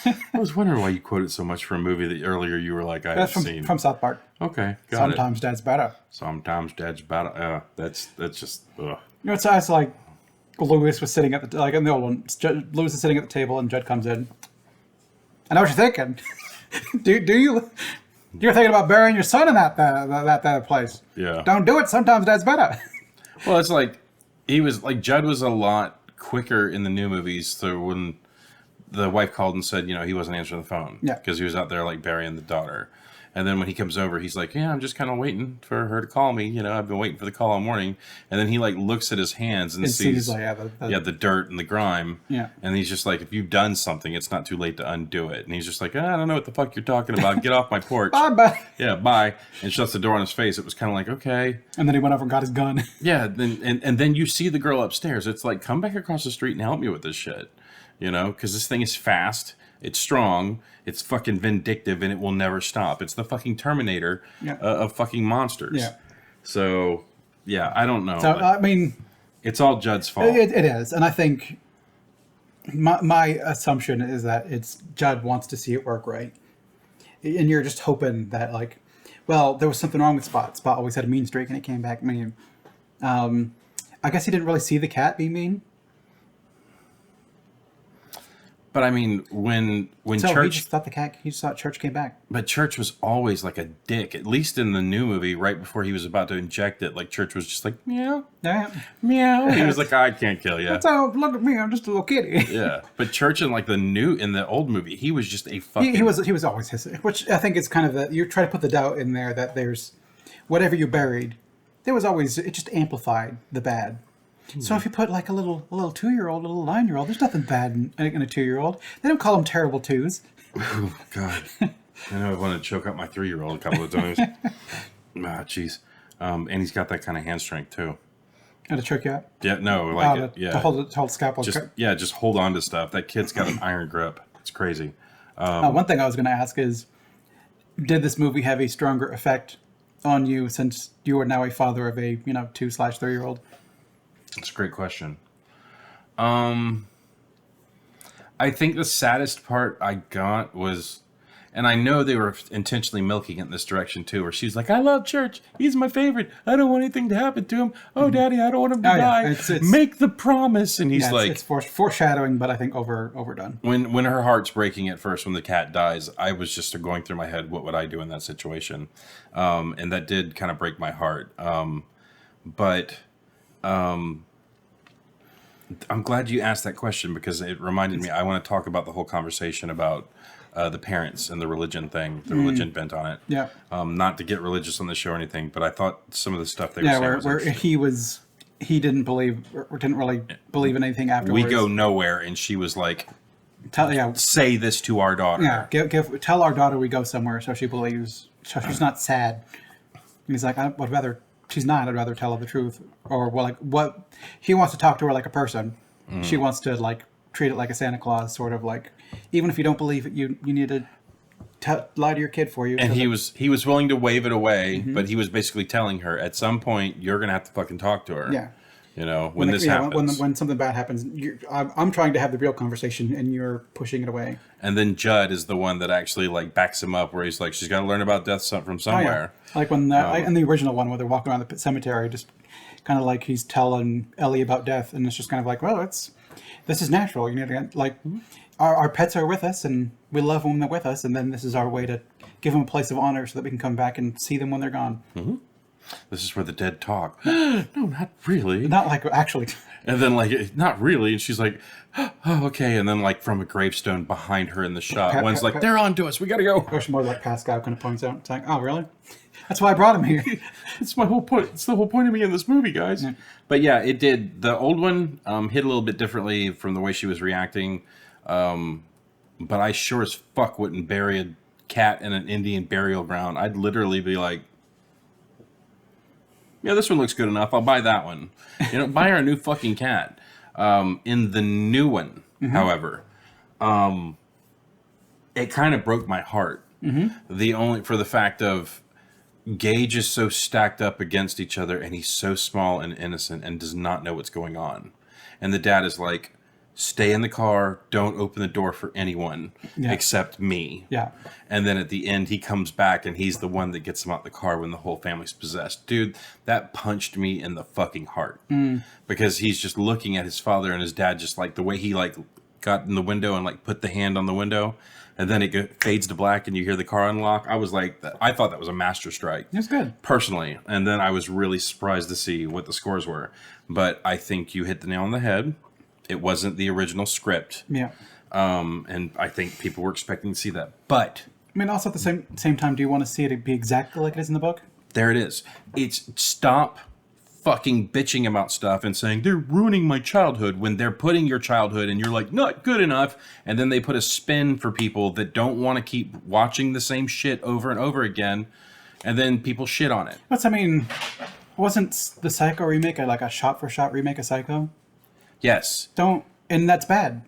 I was wondering why you quoted so much from a movie that earlier you were like, I haven't That's seen. from South Park. Okay, got Sometimes Dad's better. Sometimes Dad's better. That's just, ugh. You know, it's like Lewis was sitting at the, like in the old one, Lewis is sitting at the table and Judd comes in. I know what you're thinking. do you? You're thinking about burying your son in that place. Yeah. Don't do it. Sometimes Dad's better. Well, it's like, Judd was a lot quicker in the new movies. So when the wife called and said, he wasn't answering the phone. Yeah. Because he was out there like burying the daughter. And then when he comes over, he's like, yeah, I'm just kind of waiting for her to call me. I've been waiting for the call all morning. And then he like looks at his hands and sees like, the dirt and the grime. Yeah. And he's just like, if you've done something, it's not too late to undo it. And he's just like, I don't know what the fuck you're talking about. Get off my porch. Bye. Yeah, bye. And shuts the door on his face. It was kind of like, okay. And then he went over and got his gun. Yeah. And then you see the girl upstairs. It's like, come back across the street and help me with this shit. Because this thing is fast. It's strong, it's fucking vindictive, and it will never stop. It's the fucking Terminator of fucking monsters. Yeah. So, yeah, I don't know. So, I mean, it's all Judd's fault. It is. And I think my assumption is that it's Judd wants to see it work right. And you're just hoping that, like, well, there was something wrong with Spot. Spot always had a mean streak, and it came back mean. I guess he didn't really see the cat be mean. But I mean, when So Church, he just thought Church came back. but Church was always like a dick. At least in the new movie, right before he was about to inject it, like Church was just like meow, Yeah. meow. He was like, I can't kill you. So look at me, I'm just a little kitty. Yeah, but Church in the old movie, he was just a fucking. He was always hissing, which I think is kind of you try to put the doubt in there that there's whatever you buried, there was always, it just amplified the bad. So if you put like a little 2-year-old, a little 9-year-old, there's nothing bad in a 2-year-old. They don't call them terrible twos. Oh, God. I know I wanted to choke up my 3-year-old a couple of times. Jeez. And he's got that kind of hand strength, too. And to choke you out? Yeah, no, To hold the scalpel. Just hold on to stuff. That kid's got an iron grip. It's crazy. One thing I was going to ask is, did this movie have a stronger effect on you since you are now a father of a 2/3-year-old? That's a great question. I think the saddest part I got was, and I know they were intentionally milking it in this direction too, where she's like, "I love church. He's my favorite. I don't want anything to happen to him. Oh, Daddy, I don't want him to die. It's Make the promise." And he's like, it's foreshadowing, but I think overdone. when her heart's breaking at first, when the cat dies, I was just going through my head, what would I do in that situation? And that did kind of break my heart. But I'm glad you asked that question because it reminded me. I want to talk about the whole conversation about the parents and the religion thing, the religion bent on it. Yeah. Not to get religious on the show or anything, but I thought some of the stuff they were saying was where interesting. he didn't believe or didn't really believe in anything afterwards. We go nowhere, and she was like, Tell, "Say this to our daughter." Yeah, tell our daughter we go somewhere so she believes, so she's not sad. And he's like, I would rather she's not. I'd rather tell her the truth, or well, like what he wants to talk to her like a person. She wants to like treat it like a Santa Claus, sort of like, even if you don't believe it, you need to lie to your kid for you. And he was willing to wave it away, but he was basically telling her, at some point, you're gonna have to fucking talk to her. Yeah. You know, when this happens. When something bad happens, I'm trying to have the real conversation, and you're pushing it away. And then Judd is the one that actually like backs him up, where he's like, she's got to learn about death from somewhere. Oh, yeah. Like when in the original one where they're walking around the Pet Sematary, just kind of like he's telling Ellie about death, and it's just kind of like, well, this is natural. You need to like our pets are with us, and we love them when they're with us, and then this is our way to give them a place of honor so that we can come back and see them when they're gone. Mm-hmm. This is where the dead talk. No, not really. Not like actually. And then like, not really. And she's like, oh, okay. And then like from a gravestone behind her in the shot, one's like, they're on to us. We got to go. Or more like Pascal kind of points out. It's like, oh, really? That's why I brought him here. It's my whole point. It's the whole point of me in this movie, guys. Yeah. But yeah, it did. The old one hit a little bit differently from the way she was reacting. But I sure as fuck wouldn't bury a cat in an Indian burial ground. I'd literally be like, yeah, this one looks good enough. I'll buy that one. Buy her a new fucking cat. In the new one, however, it kind of broke my heart. For the fact of Gage is so stacked up against each other, and he's so small and innocent and does not know what's going on. And the dad is like, stay in the car, don't open the door for anyone except me. Yeah. And then at the end, he comes back and he's the one that gets him out the car when the whole family's possessed. Dude, that punched me in the fucking heart. Because he's just looking at his father and his dad, just like the way he like got in the window and like put the hand on the window. And then it fades to black and you hear the car unlock. I was like, I thought that was a master strike. It's good. Personally. And then I was really surprised to see what the scores were. But I think you hit the nail on the head. It wasn't the original script. Yeah. And I think people were expecting to see that. But I mean, also at the same time, do you want to see it be exactly like it is in the book? There it is. It's stop fucking bitching about stuff and saying they're ruining my childhood when they're putting your childhood and you're like, not good enough. And then they put a spin for people that don't want to keep watching the same shit over and over again. And then people shit on it. But I mean, wasn't the Psycho remake like a shot-for-shot remake of Psycho? Yes. And that's bad.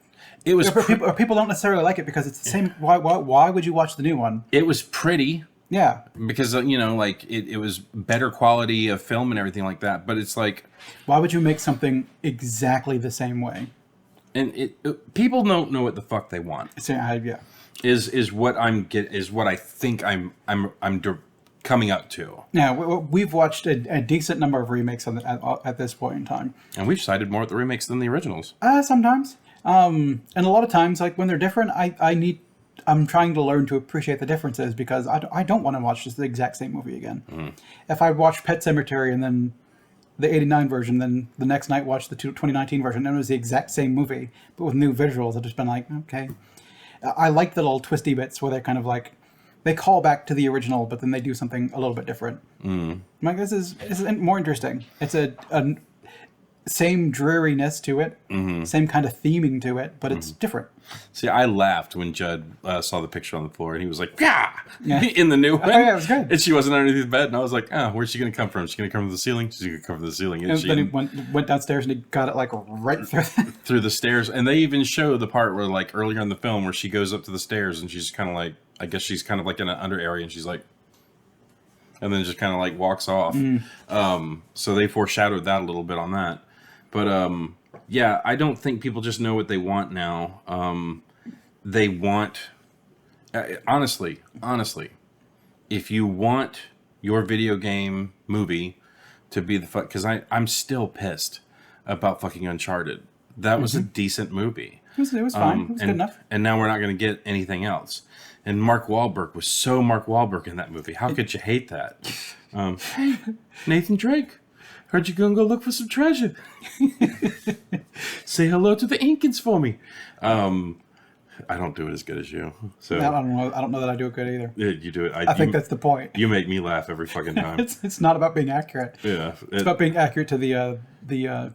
It was people don't necessarily like it because it's the same. Why would you watch the new one? It was pretty. Yeah. Because like it was better quality of film and everything like that. But it's like, why would you make something exactly the same way? And people don't know what the fuck they want. Yeah. Is what I think I'm coming up to. Yeah, we've watched a decent number of remakes at this point in time, and we've cited more at the remakes than the originals. Sometimes, and a lot of times, like when they're different, I'm trying to learn to appreciate the differences because I don't want to watch just the exact same movie again. If I watch Pet Sematary and then the '89 version, then the next night watch the 2019 version, and it was the exact same movie but with new visuals, I've just been like, okay. I like the little twisty bits where they're kind of like, they call back to the original, but then they do something a little bit different. I'm like, this is more interesting. It's same dreariness to it, same kind of theming to it, but it's different. See, I laughed when Judd saw the picture on the floor, and he was like, "Yeah!" Yeah. in the new one. Oh, yeah, it was good. And she wasn't underneath the bed, and I was like, "Oh, where's she going to come from? She's going to come from the ceiling? She's going to come from the ceiling." And And she then he went downstairs and he got it like right through. through the stairs, and they even show the part where, like, earlier in the film, where she goes up to the stairs, and she's kind of like, I guess she's kind of like in an under area, and she's like, and then just kind of like walks off. So they foreshadowed that a little bit on that, but yeah, I don't think people just know what they want now. They want, honestly, if you want your video game movie to be the fuck, because I'm still pissed about fucking Uncharted. That was a decent movie. It was fine. It was good enough. And now we're not going to get anything else. And Mark Wahlberg was so Mark Wahlberg in that movie. How could you hate that? Hey, Nathan Drake, heard you gonna go look for some treasure. Say hello to the Incans for me. I don't do it as good as you. So I don't know. I don't know that I do it good either. yeah, you do it. I think that's the point. You make me laugh every fucking time. It's not about being accurate. Yeah, It's about being accurate to the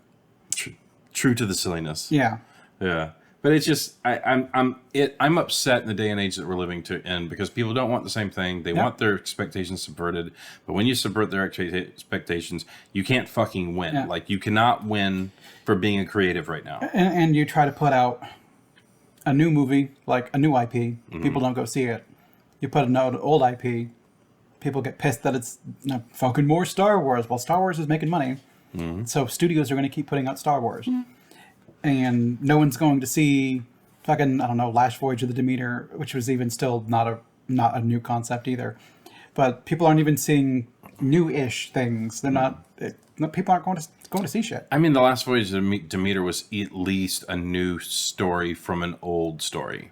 true to the silliness. yeah. Yeah, but it's just I'm upset in the day and age that we're living in because people don't want the same thing. They want their expectations subverted. But when you subvert their expectations, you can't fucking win. Yeah. Like, you cannot win for being a creative right now. And you try to put out a new movie, like a new IP, people don't go see it. You put an old IP, people get pissed that it's fucking more Star Wars. Well, Star Wars is making money, so studios are going to keep putting out Star Wars. And no one's going to see fucking, I don't know, Last Voyage of the Demeter, which was even still not a new concept either. But people aren't even seeing new-ish things. They're not. People aren't going to see shit. I mean, The Last Voyage of Demeter was at least a new story from an old story.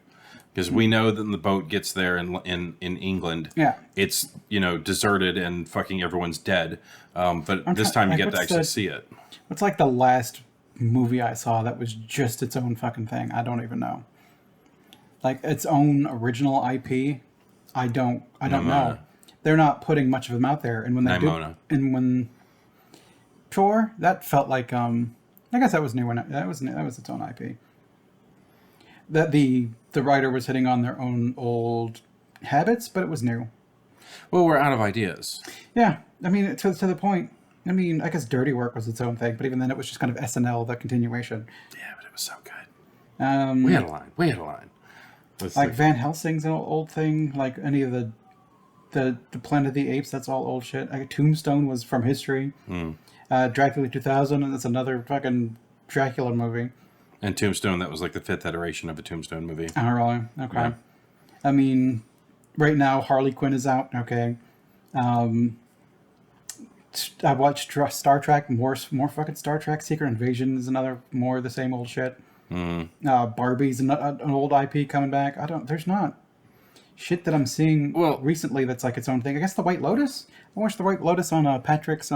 Because we know that the boat gets there in England. Yeah. It's, deserted and fucking everyone's dead. But this time you get to actually see it. What's like the last movie I saw that was just its own fucking thing? I don't even know. Like its own original IP. I don't know. They're not putting much of them out there, and when they do, and when sure, that felt like I guess that was new. That was its own IP. That the writer was hitting on their own old habits, but it was new. Well, we're out of ideas. Yeah, I mean, to the point. I mean, I guess Dirty Work was its own thing, but even then, it was just kind of SNL, the continuation. Yeah, but it was so good. We had a line. Like Van Helsing's an old thing. Like any of the Planet of the Apes, that's all old shit. Like Tombstone was from history. Dracula 2000, and that's another fucking Dracula movie. And Tombstone, that was like the 5th iteration of a Tombstone movie. Oh, really? Okay. Yeah. I mean, right now Harley Quinn is out. Okay. I watched Star Trek, more fucking Star Trek. Secret Invasion is another more of the same old shit. Barbie's an old IP coming back. There's not shit that I'm seeing recently that's like its own thing. I guess The White Lotus. I watched The White Lotus on Patrick's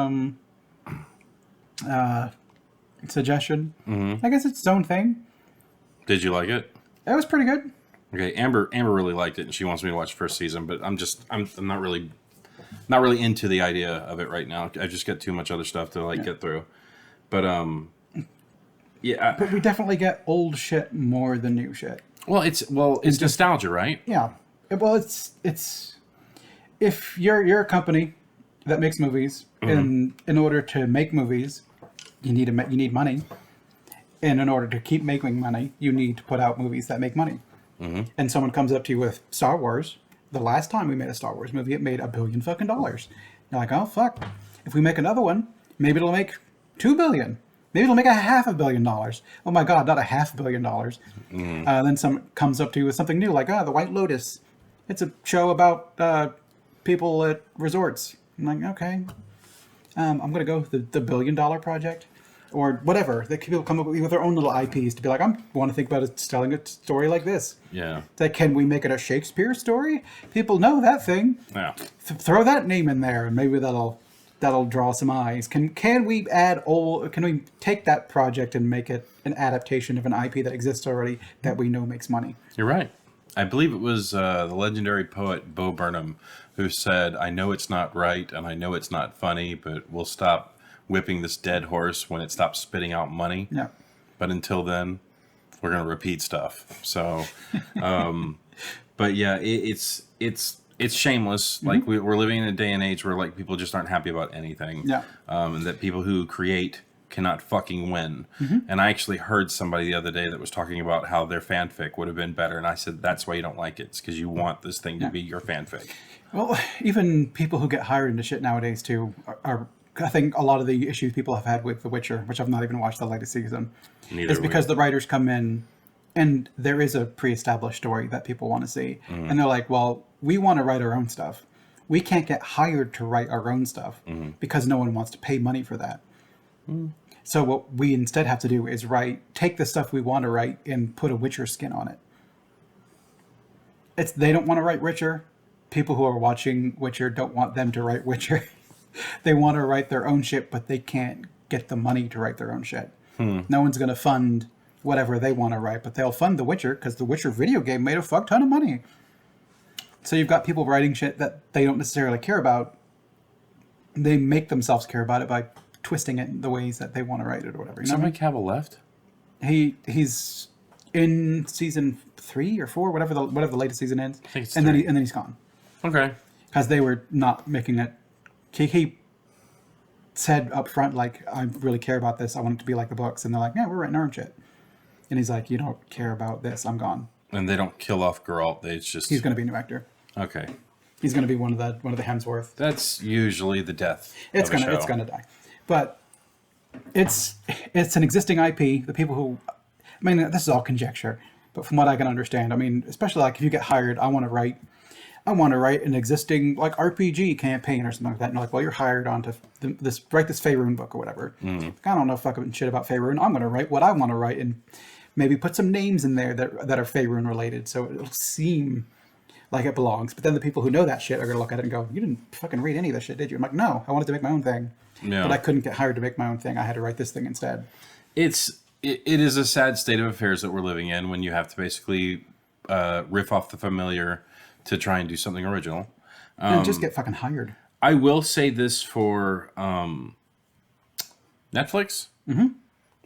suggestion. I guess it's its own thing. Did you like it? It was pretty good. Okay, Amber really liked it, and she wants me to watch the first season, but I'm not really into the idea of it right now. I just got too much other stuff to get through. But yeah. But we definitely get old shit more than new shit. Well, it's nostalgia, right? Yeah. Well, it's if you're a company that makes movies, and in order to make movies, you need money, and in order to keep making money, you need to put out movies that make money. And someone comes up to you with Star Wars. The last time we made a Star Wars movie, it made $1 billion fucking dollars. You're like, oh fuck! If we make another one, maybe it'll make $2 billion. Maybe it'll make $500 million. Oh my god, not $500 million. Then someone comes up to you with something new, like The White Lotus. It's a show about people at resorts. I'm like, okay, I'm gonna go with the $1 billion project. Or whatever. They people come up with their own little IPs to be like, I want to think about it, telling a story like this. Yeah. It's like, can we make it a Shakespeare story? People know that thing. Yeah. Throw that name in there, and maybe that'll draw some eyes. Can we Can we take that project and make it an adaptation of an IP that exists already that we know makes money? You're right. I believe it was the legendary poet Bo Burnham who said, "I know it's not right, and I know it's not funny, but we'll stop whipping this dead horse when it stops spitting out money. Yeah. But until then, we're going to repeat stuff. So, but yeah, it's shameless. Like we're living in a day and age where like people just aren't happy about anything. Yeah. And that people who create cannot fucking win. And I actually heard somebody the other day that was talking about how their fanfic would have been better. And I said, that's why you don't like it. It's because you want this thing to be your fanfic. Well, even people who get hired into shit nowadays too are I think a lot of the issues people have had with The Witcher, which I've not even watched the latest season, is because the writers come in and there is a pre-established story that people want to see. And they're like, well, we want to write our own stuff. We can't get hired to write our own stuff because no one wants to pay money for that. So what we instead have to do is take the stuff we want to write and put a Witcher skin on it. They don't want to write Witcher. People who are watching Witcher don't want them to write Witcher. They want to write their own shit, but they can't get the money to write their own shit. No one's going to fund whatever they want to write, but they'll fund The Witcher because the Witcher video game made a fuck ton of money. So you've got people writing shit that they don't necessarily care about. They make themselves care about it by twisting it in the ways that they want to write it or whatever. You know Somebody Cavill left? He's in season 3 or 4, whatever the latest season is, I think it's and 3. then he's gone Okay. because they were not making it. He said up front, like, I really care about this. I want it to be like the books, and they're like, yeah, we're writing our own shit. And he's like, you don't care about this. I'm gone. And they don't kill off Geralt. It's just He's going to be a new actor. okay. He's going to be one of the Hemsworth. That's usually the death. It's of a gonna show. die, but it's an existing IP. The people who, I mean, this is all conjecture, but from what I can understand, I mean, especially like if you get hired, I want to write an existing like RPG campaign or something like that. And you're like, well, you're hired on to write this Faerun book or whatever. I don't know fucking shit about Faerun. I'm going to write what I want to write and maybe put some names in there that are Faerun related, so it'll seem like it belongs. But then the people who know that shit are going to look at it and go, you didn't fucking read any of this shit, did you? I'm like, no, I wanted to make my own thing. Yeah. But I couldn't get hired to make my own thing. I had to write this thing instead. It is a sad state of affairs that we're living in when you have to basically riff off the familiar to try and do something original. And just get fucking hired. I will say this for Netflix.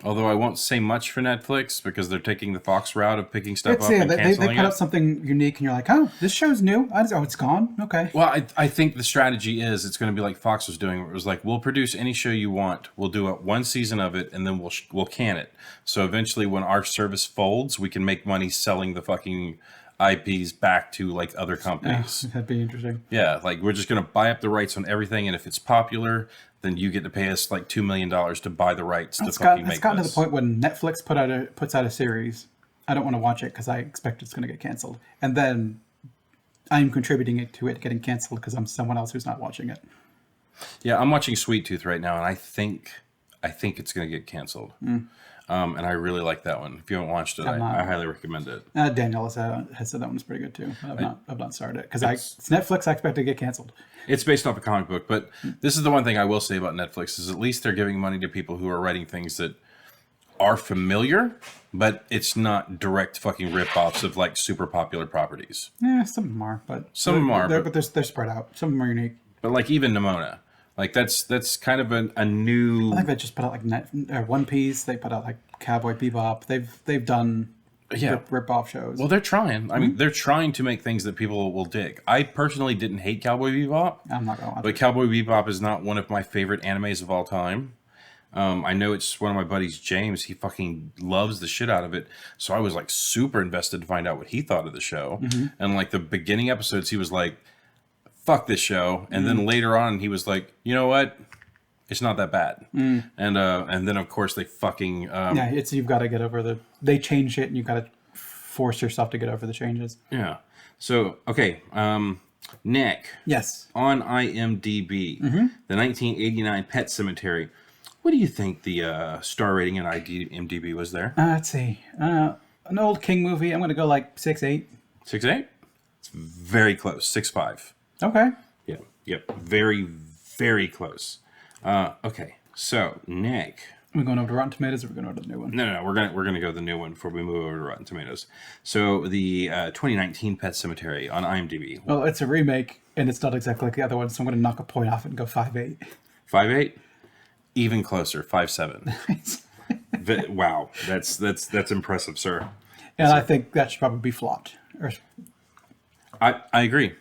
Although I won't say much for Netflix because they're taking the Fox route of picking stuff up and they canceling put it. up something unique and you're like, oh, this show's new. It's gone. Okay. Well, I think the strategy is it's going to be like Fox was doing, where it was like, we'll produce any show you want. We'll do one season of it, and then we'll can it. So eventually, when our service folds, we can make money selling the fucking IPs back to like other companies. That'd be interesting. Yeah, like we're just going to buy up the rights on everything, and if it's popular, then you get to pay us like $2 million to buy the rights to fucking make It's gotten this. to the point when Netflix puts out a series. I don't want to watch it because I expect it's going to get canceled. And then I'm contributing to it getting canceled because I'm someone else who's not watching it. Yeah, I'm watching Sweet Tooth right now, and I think it's going to get canceled. And I really like that one. If you haven't watched it, I highly recommend it. Danielle has said that one's pretty good too. I've not started it because it's Netflix. I expect to get canceled. It's based off a comic book, but this is the one thing I will say about Netflix is at least they're giving money to people who are writing things that are familiar, but it's not direct fucking rip-offs of like super popular properties. Yeah, some of them are, but they're spread out. Some of them are unique. But like even Nimona, like that's kind of a new. I think they just put out like One Piece. They put out like Cowboy Bebop. They've done rip-off shows. Well, they're trying. I mean, they're trying to make things that people will dig. I personally didn't hate Cowboy Bebop. I'm not gonna watch But it. Cowboy Bebop is not one of my favorite animes of all time. I know it's one of my buddies, James. He fucking loves the shit out of it. So I was like super invested to find out what he thought of the show. And like the beginning episodes, he was like, fuck this show. And then later on, he was like, you know what? It's not that bad. And then of course they fucking you've got to get over they change it and you've got to force yourself to get over the changes. Yeah. So okay, Nick. Yes. On IMDb, the 1989 Pet Sematary. What do you think the star rating in IMDb was there? Let's see. An old King movie. I'm going to go like 6.8. 6.8? It's very close. 6.5. Okay. Yeah. Yep. Very, very close. Okay. So, Nick. Are we going over to Rotten Tomatoes or are we going over to the new one? No. We're gonna go to the new one before we move over to Rotten Tomatoes. So, the 2019 Pet Sematary on IMDb. Well, it's a remake and it's not exactly like the other one, so I'm going to knock a point off it and go 5.8. 5.8? Even closer, 5'7". Wow, that's impressive, sir. And I think that should probably be flopped. Or, I agree.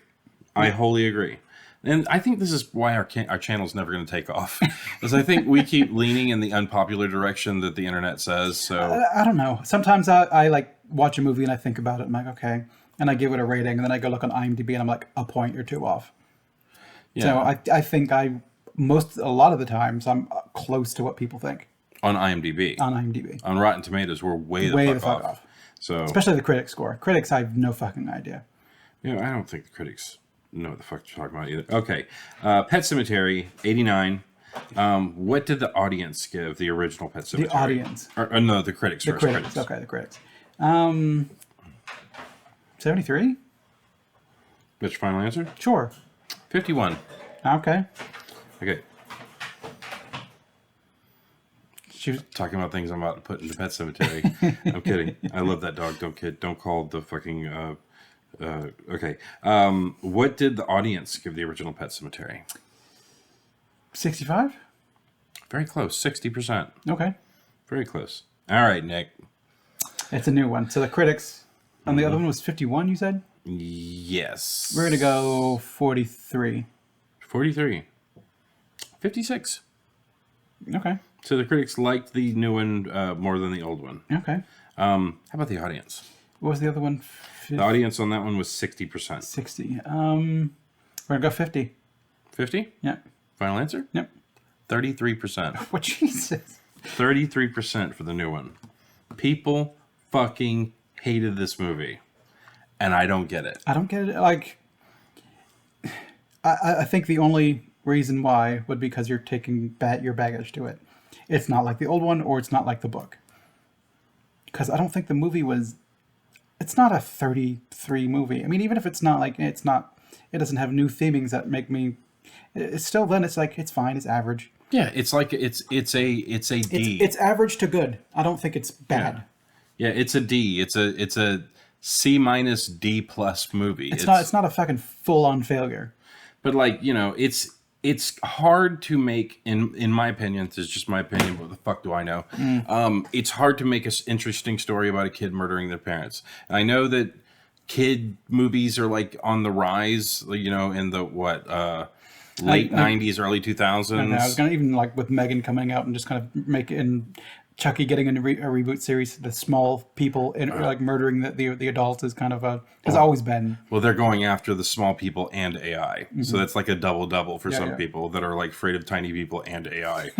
I wholly agree. And I think this is why our channel's never going to take off. Is I think we keep leaning in the unpopular direction that the internet says. So I don't know. Sometimes I like watch a movie and I think about it. I'm like, okay. And I give it a rating. And then I go look on IMDb and I'm like a point or two off. yeah, So I think a lot of the times I'm close to what people think on IMDb, on IMDb. on Rotten Tomatoes, we're way the fuck off. So especially the critic score. Critics, I have no fucking idea. I don't think the critics know what the fuck you're talking about either. Okay, Pet Sematary, 89. What did the audience give the original Pet Sematary? The audience. Or no, the critics. The first. critics. Okay, the critics. 73? What's your final answer? Sure. 51. Okay. Okay. She was Talking about things I'm about to put into Pet Cemetery. I'm kidding. I love that dog. Don't call the fucking. Okay. What did the audience give the original Pet Cemetery? 65? Very close. 60%. Okay. Very close. All right, Nick. It's a new one. So the critics on the other one was 51, you said? Yes. We're going to go 43. 43. 56. Okay. So the critics liked the new one more than the old one. Okay. How about the audience? What was the other one? The audience on that one was 60%. 60. We're going to go 50. 50? Yeah. Final answer? Yep. 33%. What, Jesus? 33% for the new one. People fucking hated this movie. And I don't get it. I don't get it. Like, I think the only reason why would be because you're taking your baggage to it. It's not like the old one, or it's not like the book. Because I don't think the movie was. It's not a 33 movie. I mean, even if it's not like it doesn't have new themings that make me. It's still then it's like it's fine. It's average. Yeah, it's like it's a D. It's average to good. I don't think it's bad. Yeah, it's a D. It's a C minus D plus movie. It's not a fucking full on failure. But like it's hard to make in my opinion. This is just my opinion. What the fuck do I know? It's hard to make an interesting story about a kid murdering their parents. And I know that kid movies are like on the rise. In the late 90s, early 2000s. Okay, I was gonna even like with Megan coming out and just kind of make it, and Chucky getting a reboot series. The small people like murdering the adults is kind of has always been. Well, they're going after the small people and AI, so that's like a double for some people that are like afraid of tiny people and AI.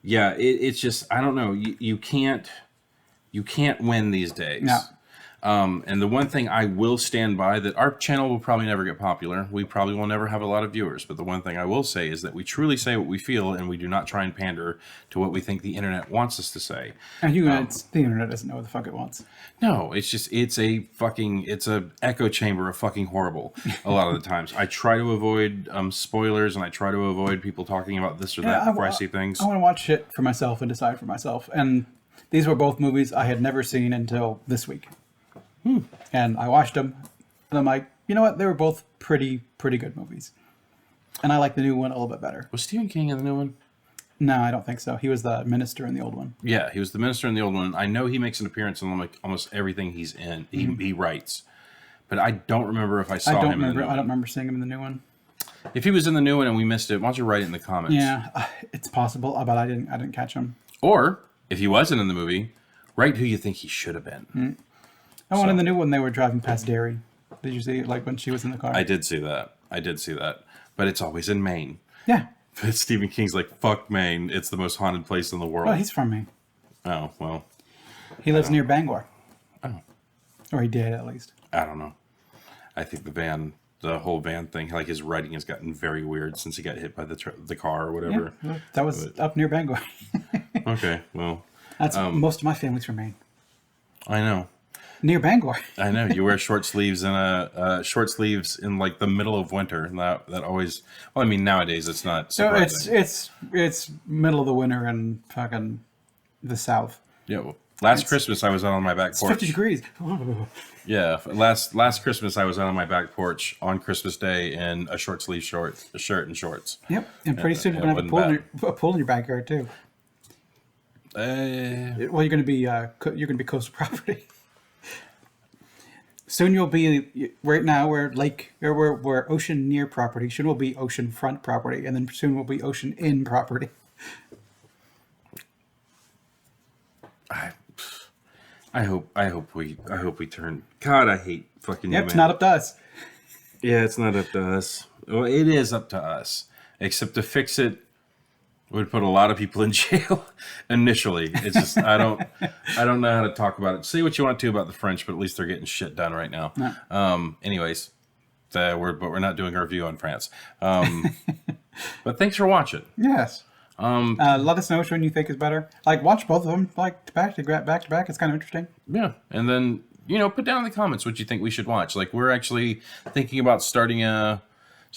It's just I don't know. You can't win these days. No. And the one thing I will stand by, that our channel will probably never get popular. We probably will never have a lot of viewers. But the one thing I will say is that we truly say what we feel, and we do not try and pander to what we think the internet wants us to say. And the internet doesn't know what the fuck it wants. No, it's a echo chamber of fucking horrible a lot of the times. I try to avoid spoilers, and I try to avoid people talking about this or that before I see things. I want to watch shit for myself and decide for myself. And these were both movies I had never seen until this week. And I watched them, and I'm like, you know what? They were both pretty good movies. And I like the new one a little bit better. Was Stephen King in the new one? No, I don't think so. He was the minister in the old one. Yeah, he was the minister in the old one. I know he makes an appearance in like almost everything he's in. He writes, but I don't remember if I saw him in the new one. I don't remember seeing him in the new one. If he was in the new one and we missed it, why don't you write it in the comments? Yeah, it's possible, but I didn't catch him. Or if he wasn't in the movie, write who you think he should have been. Oh, and in the new one, they were driving past Derry. Did you see, like, when she was in the car? I did see that. But it's always in Maine. Yeah. But Stephen King's like, fuck Maine. It's the most haunted place in the world. Well, he's from Maine. Oh, well. He lives near Bangor. Oh. Or he did, at least. I don't know. I think the whole van thing, like his writing has gotten very weird since he got hit by the car or whatever. Yeah, that was up near Bangor. Okay, well. That's most of my family's from Maine. I know. Near Bangor. I know. You wear short sleeves and short sleeves in like the middle of winter, and that always. Well, I mean, nowadays it's not surprising. So it's middle of the winter in fucking the South. Yeah. Well, Last Christmas, I was out on my back It's porch. 50 degrees. Yeah, last Christmas, I was out on my back porch on Christmas Day in a short sleeve shirt and shorts. Yep. And pretty soon we're It going to have wasn't a pool in your backyard, too. Well, you're going to be coastal property. Soon you'll be, right now we're ocean near property. Soon we'll be ocean front property, and then soon we'll be ocean in property. I hope we turn. God, I hate fucking. Yep, it's not up to us. Yeah, it's not up to us. Well, it is up to us. Except to fix it would put a lot of people in jail initially. It's just I don't know how to talk about it. Say what you want to about the French, but at least they're getting shit done right now. No. Anyways, we're not doing a review on France. But thanks for watching. Yes. Let us know which one you think is better. Like, watch both of them, like, back to back. It's kind of interesting. Yeah, and then put down in the comments what you think we should watch. Like, we're actually thinking about starting a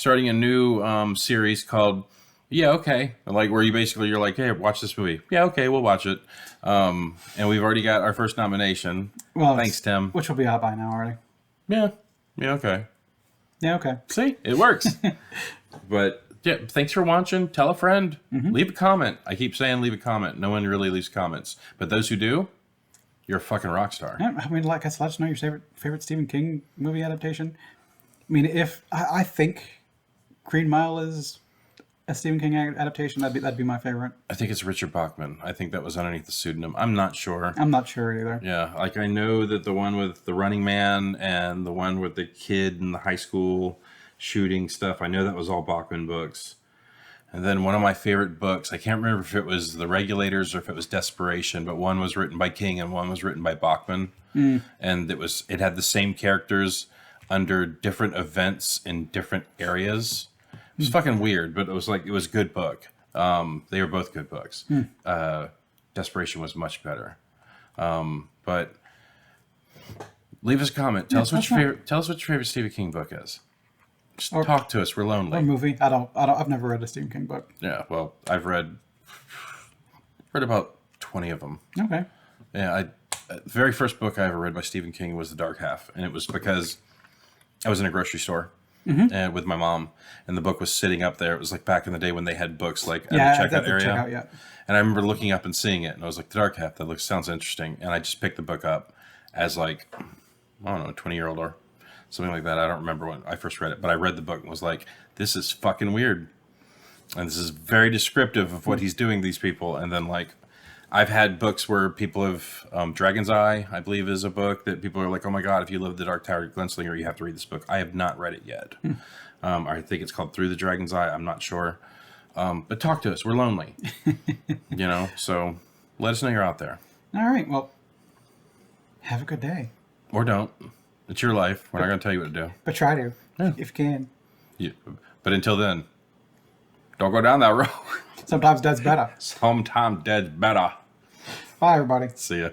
new series called Yeah, okay. Like, where you're like, hey, watch this movie. Yeah, okay, we'll watch it. And we've already got our first nomination. Well, thanks, Tim. Which will be out by now already. Yeah, okay. Yeah, okay. See, it works. But yeah, thanks for watching. Tell a friend. Leave a comment. I keep saying leave a comment. No one really leaves comments, but those who do, you're a fucking rock star. Yeah, I mean, like I said, let us know your favorite Stephen King movie adaptation. I mean, if I think Green Mile is a Stephen King adaptation, that'd be my favorite. I think it's Richard Bachman. I think that was underneath the pseudonym. I'm not sure. I'm not sure either. Yeah, like I know that the one with the Running Man and the one with the kid in the high school shooting stuff, I know that was all Bachman books. And then one of my favorite books, I can't remember if it was The Regulators or if it was Desperation, but one was written by King and one was written by Bachman. And it had the same characters under different events in different areas. It was fucking weird, but it was a good book. They were both good books. Desperation was much better. But leave us a comment. Tell us what your favorite Stephen King book is. Just talk to us. We're lonely. Or movie. I've never read a Stephen King book. Yeah, well, I've read about 20 of them. Okay. Yeah, the very first book I ever read by Stephen King was The Dark Half, and it was because I was in a grocery store and with my mom, and the book was sitting up there. It was like back in the day when they had books like at the checkout area. And I remember looking up and seeing it, and I was like, The Dark Half, sounds interesting. And I just picked the book up as like, I don't know, a 20-year-old or something like that. I don't remember when I first read it, but I read the book and was like, this is fucking weird. And this is very descriptive of what he's doing to these people. And then, like, I've had books where people have, Dragon's Eye, I believe, is a book that people are like, oh my God, if you live the Dark Tower of Gunslinger, you have to read this book. I have not read it yet. I think it's called Through the Dragon's Eye. I'm not sure. But talk to us. We're lonely. So let us know you're out there. All right. Well, have a good day. Or don't. It's your life. We're not going to tell you what to do. But try to, if you can. Yeah. But until then, don't go down that road. Sometimes dead's better. Sometimes dead's better. Bye, everybody. See ya.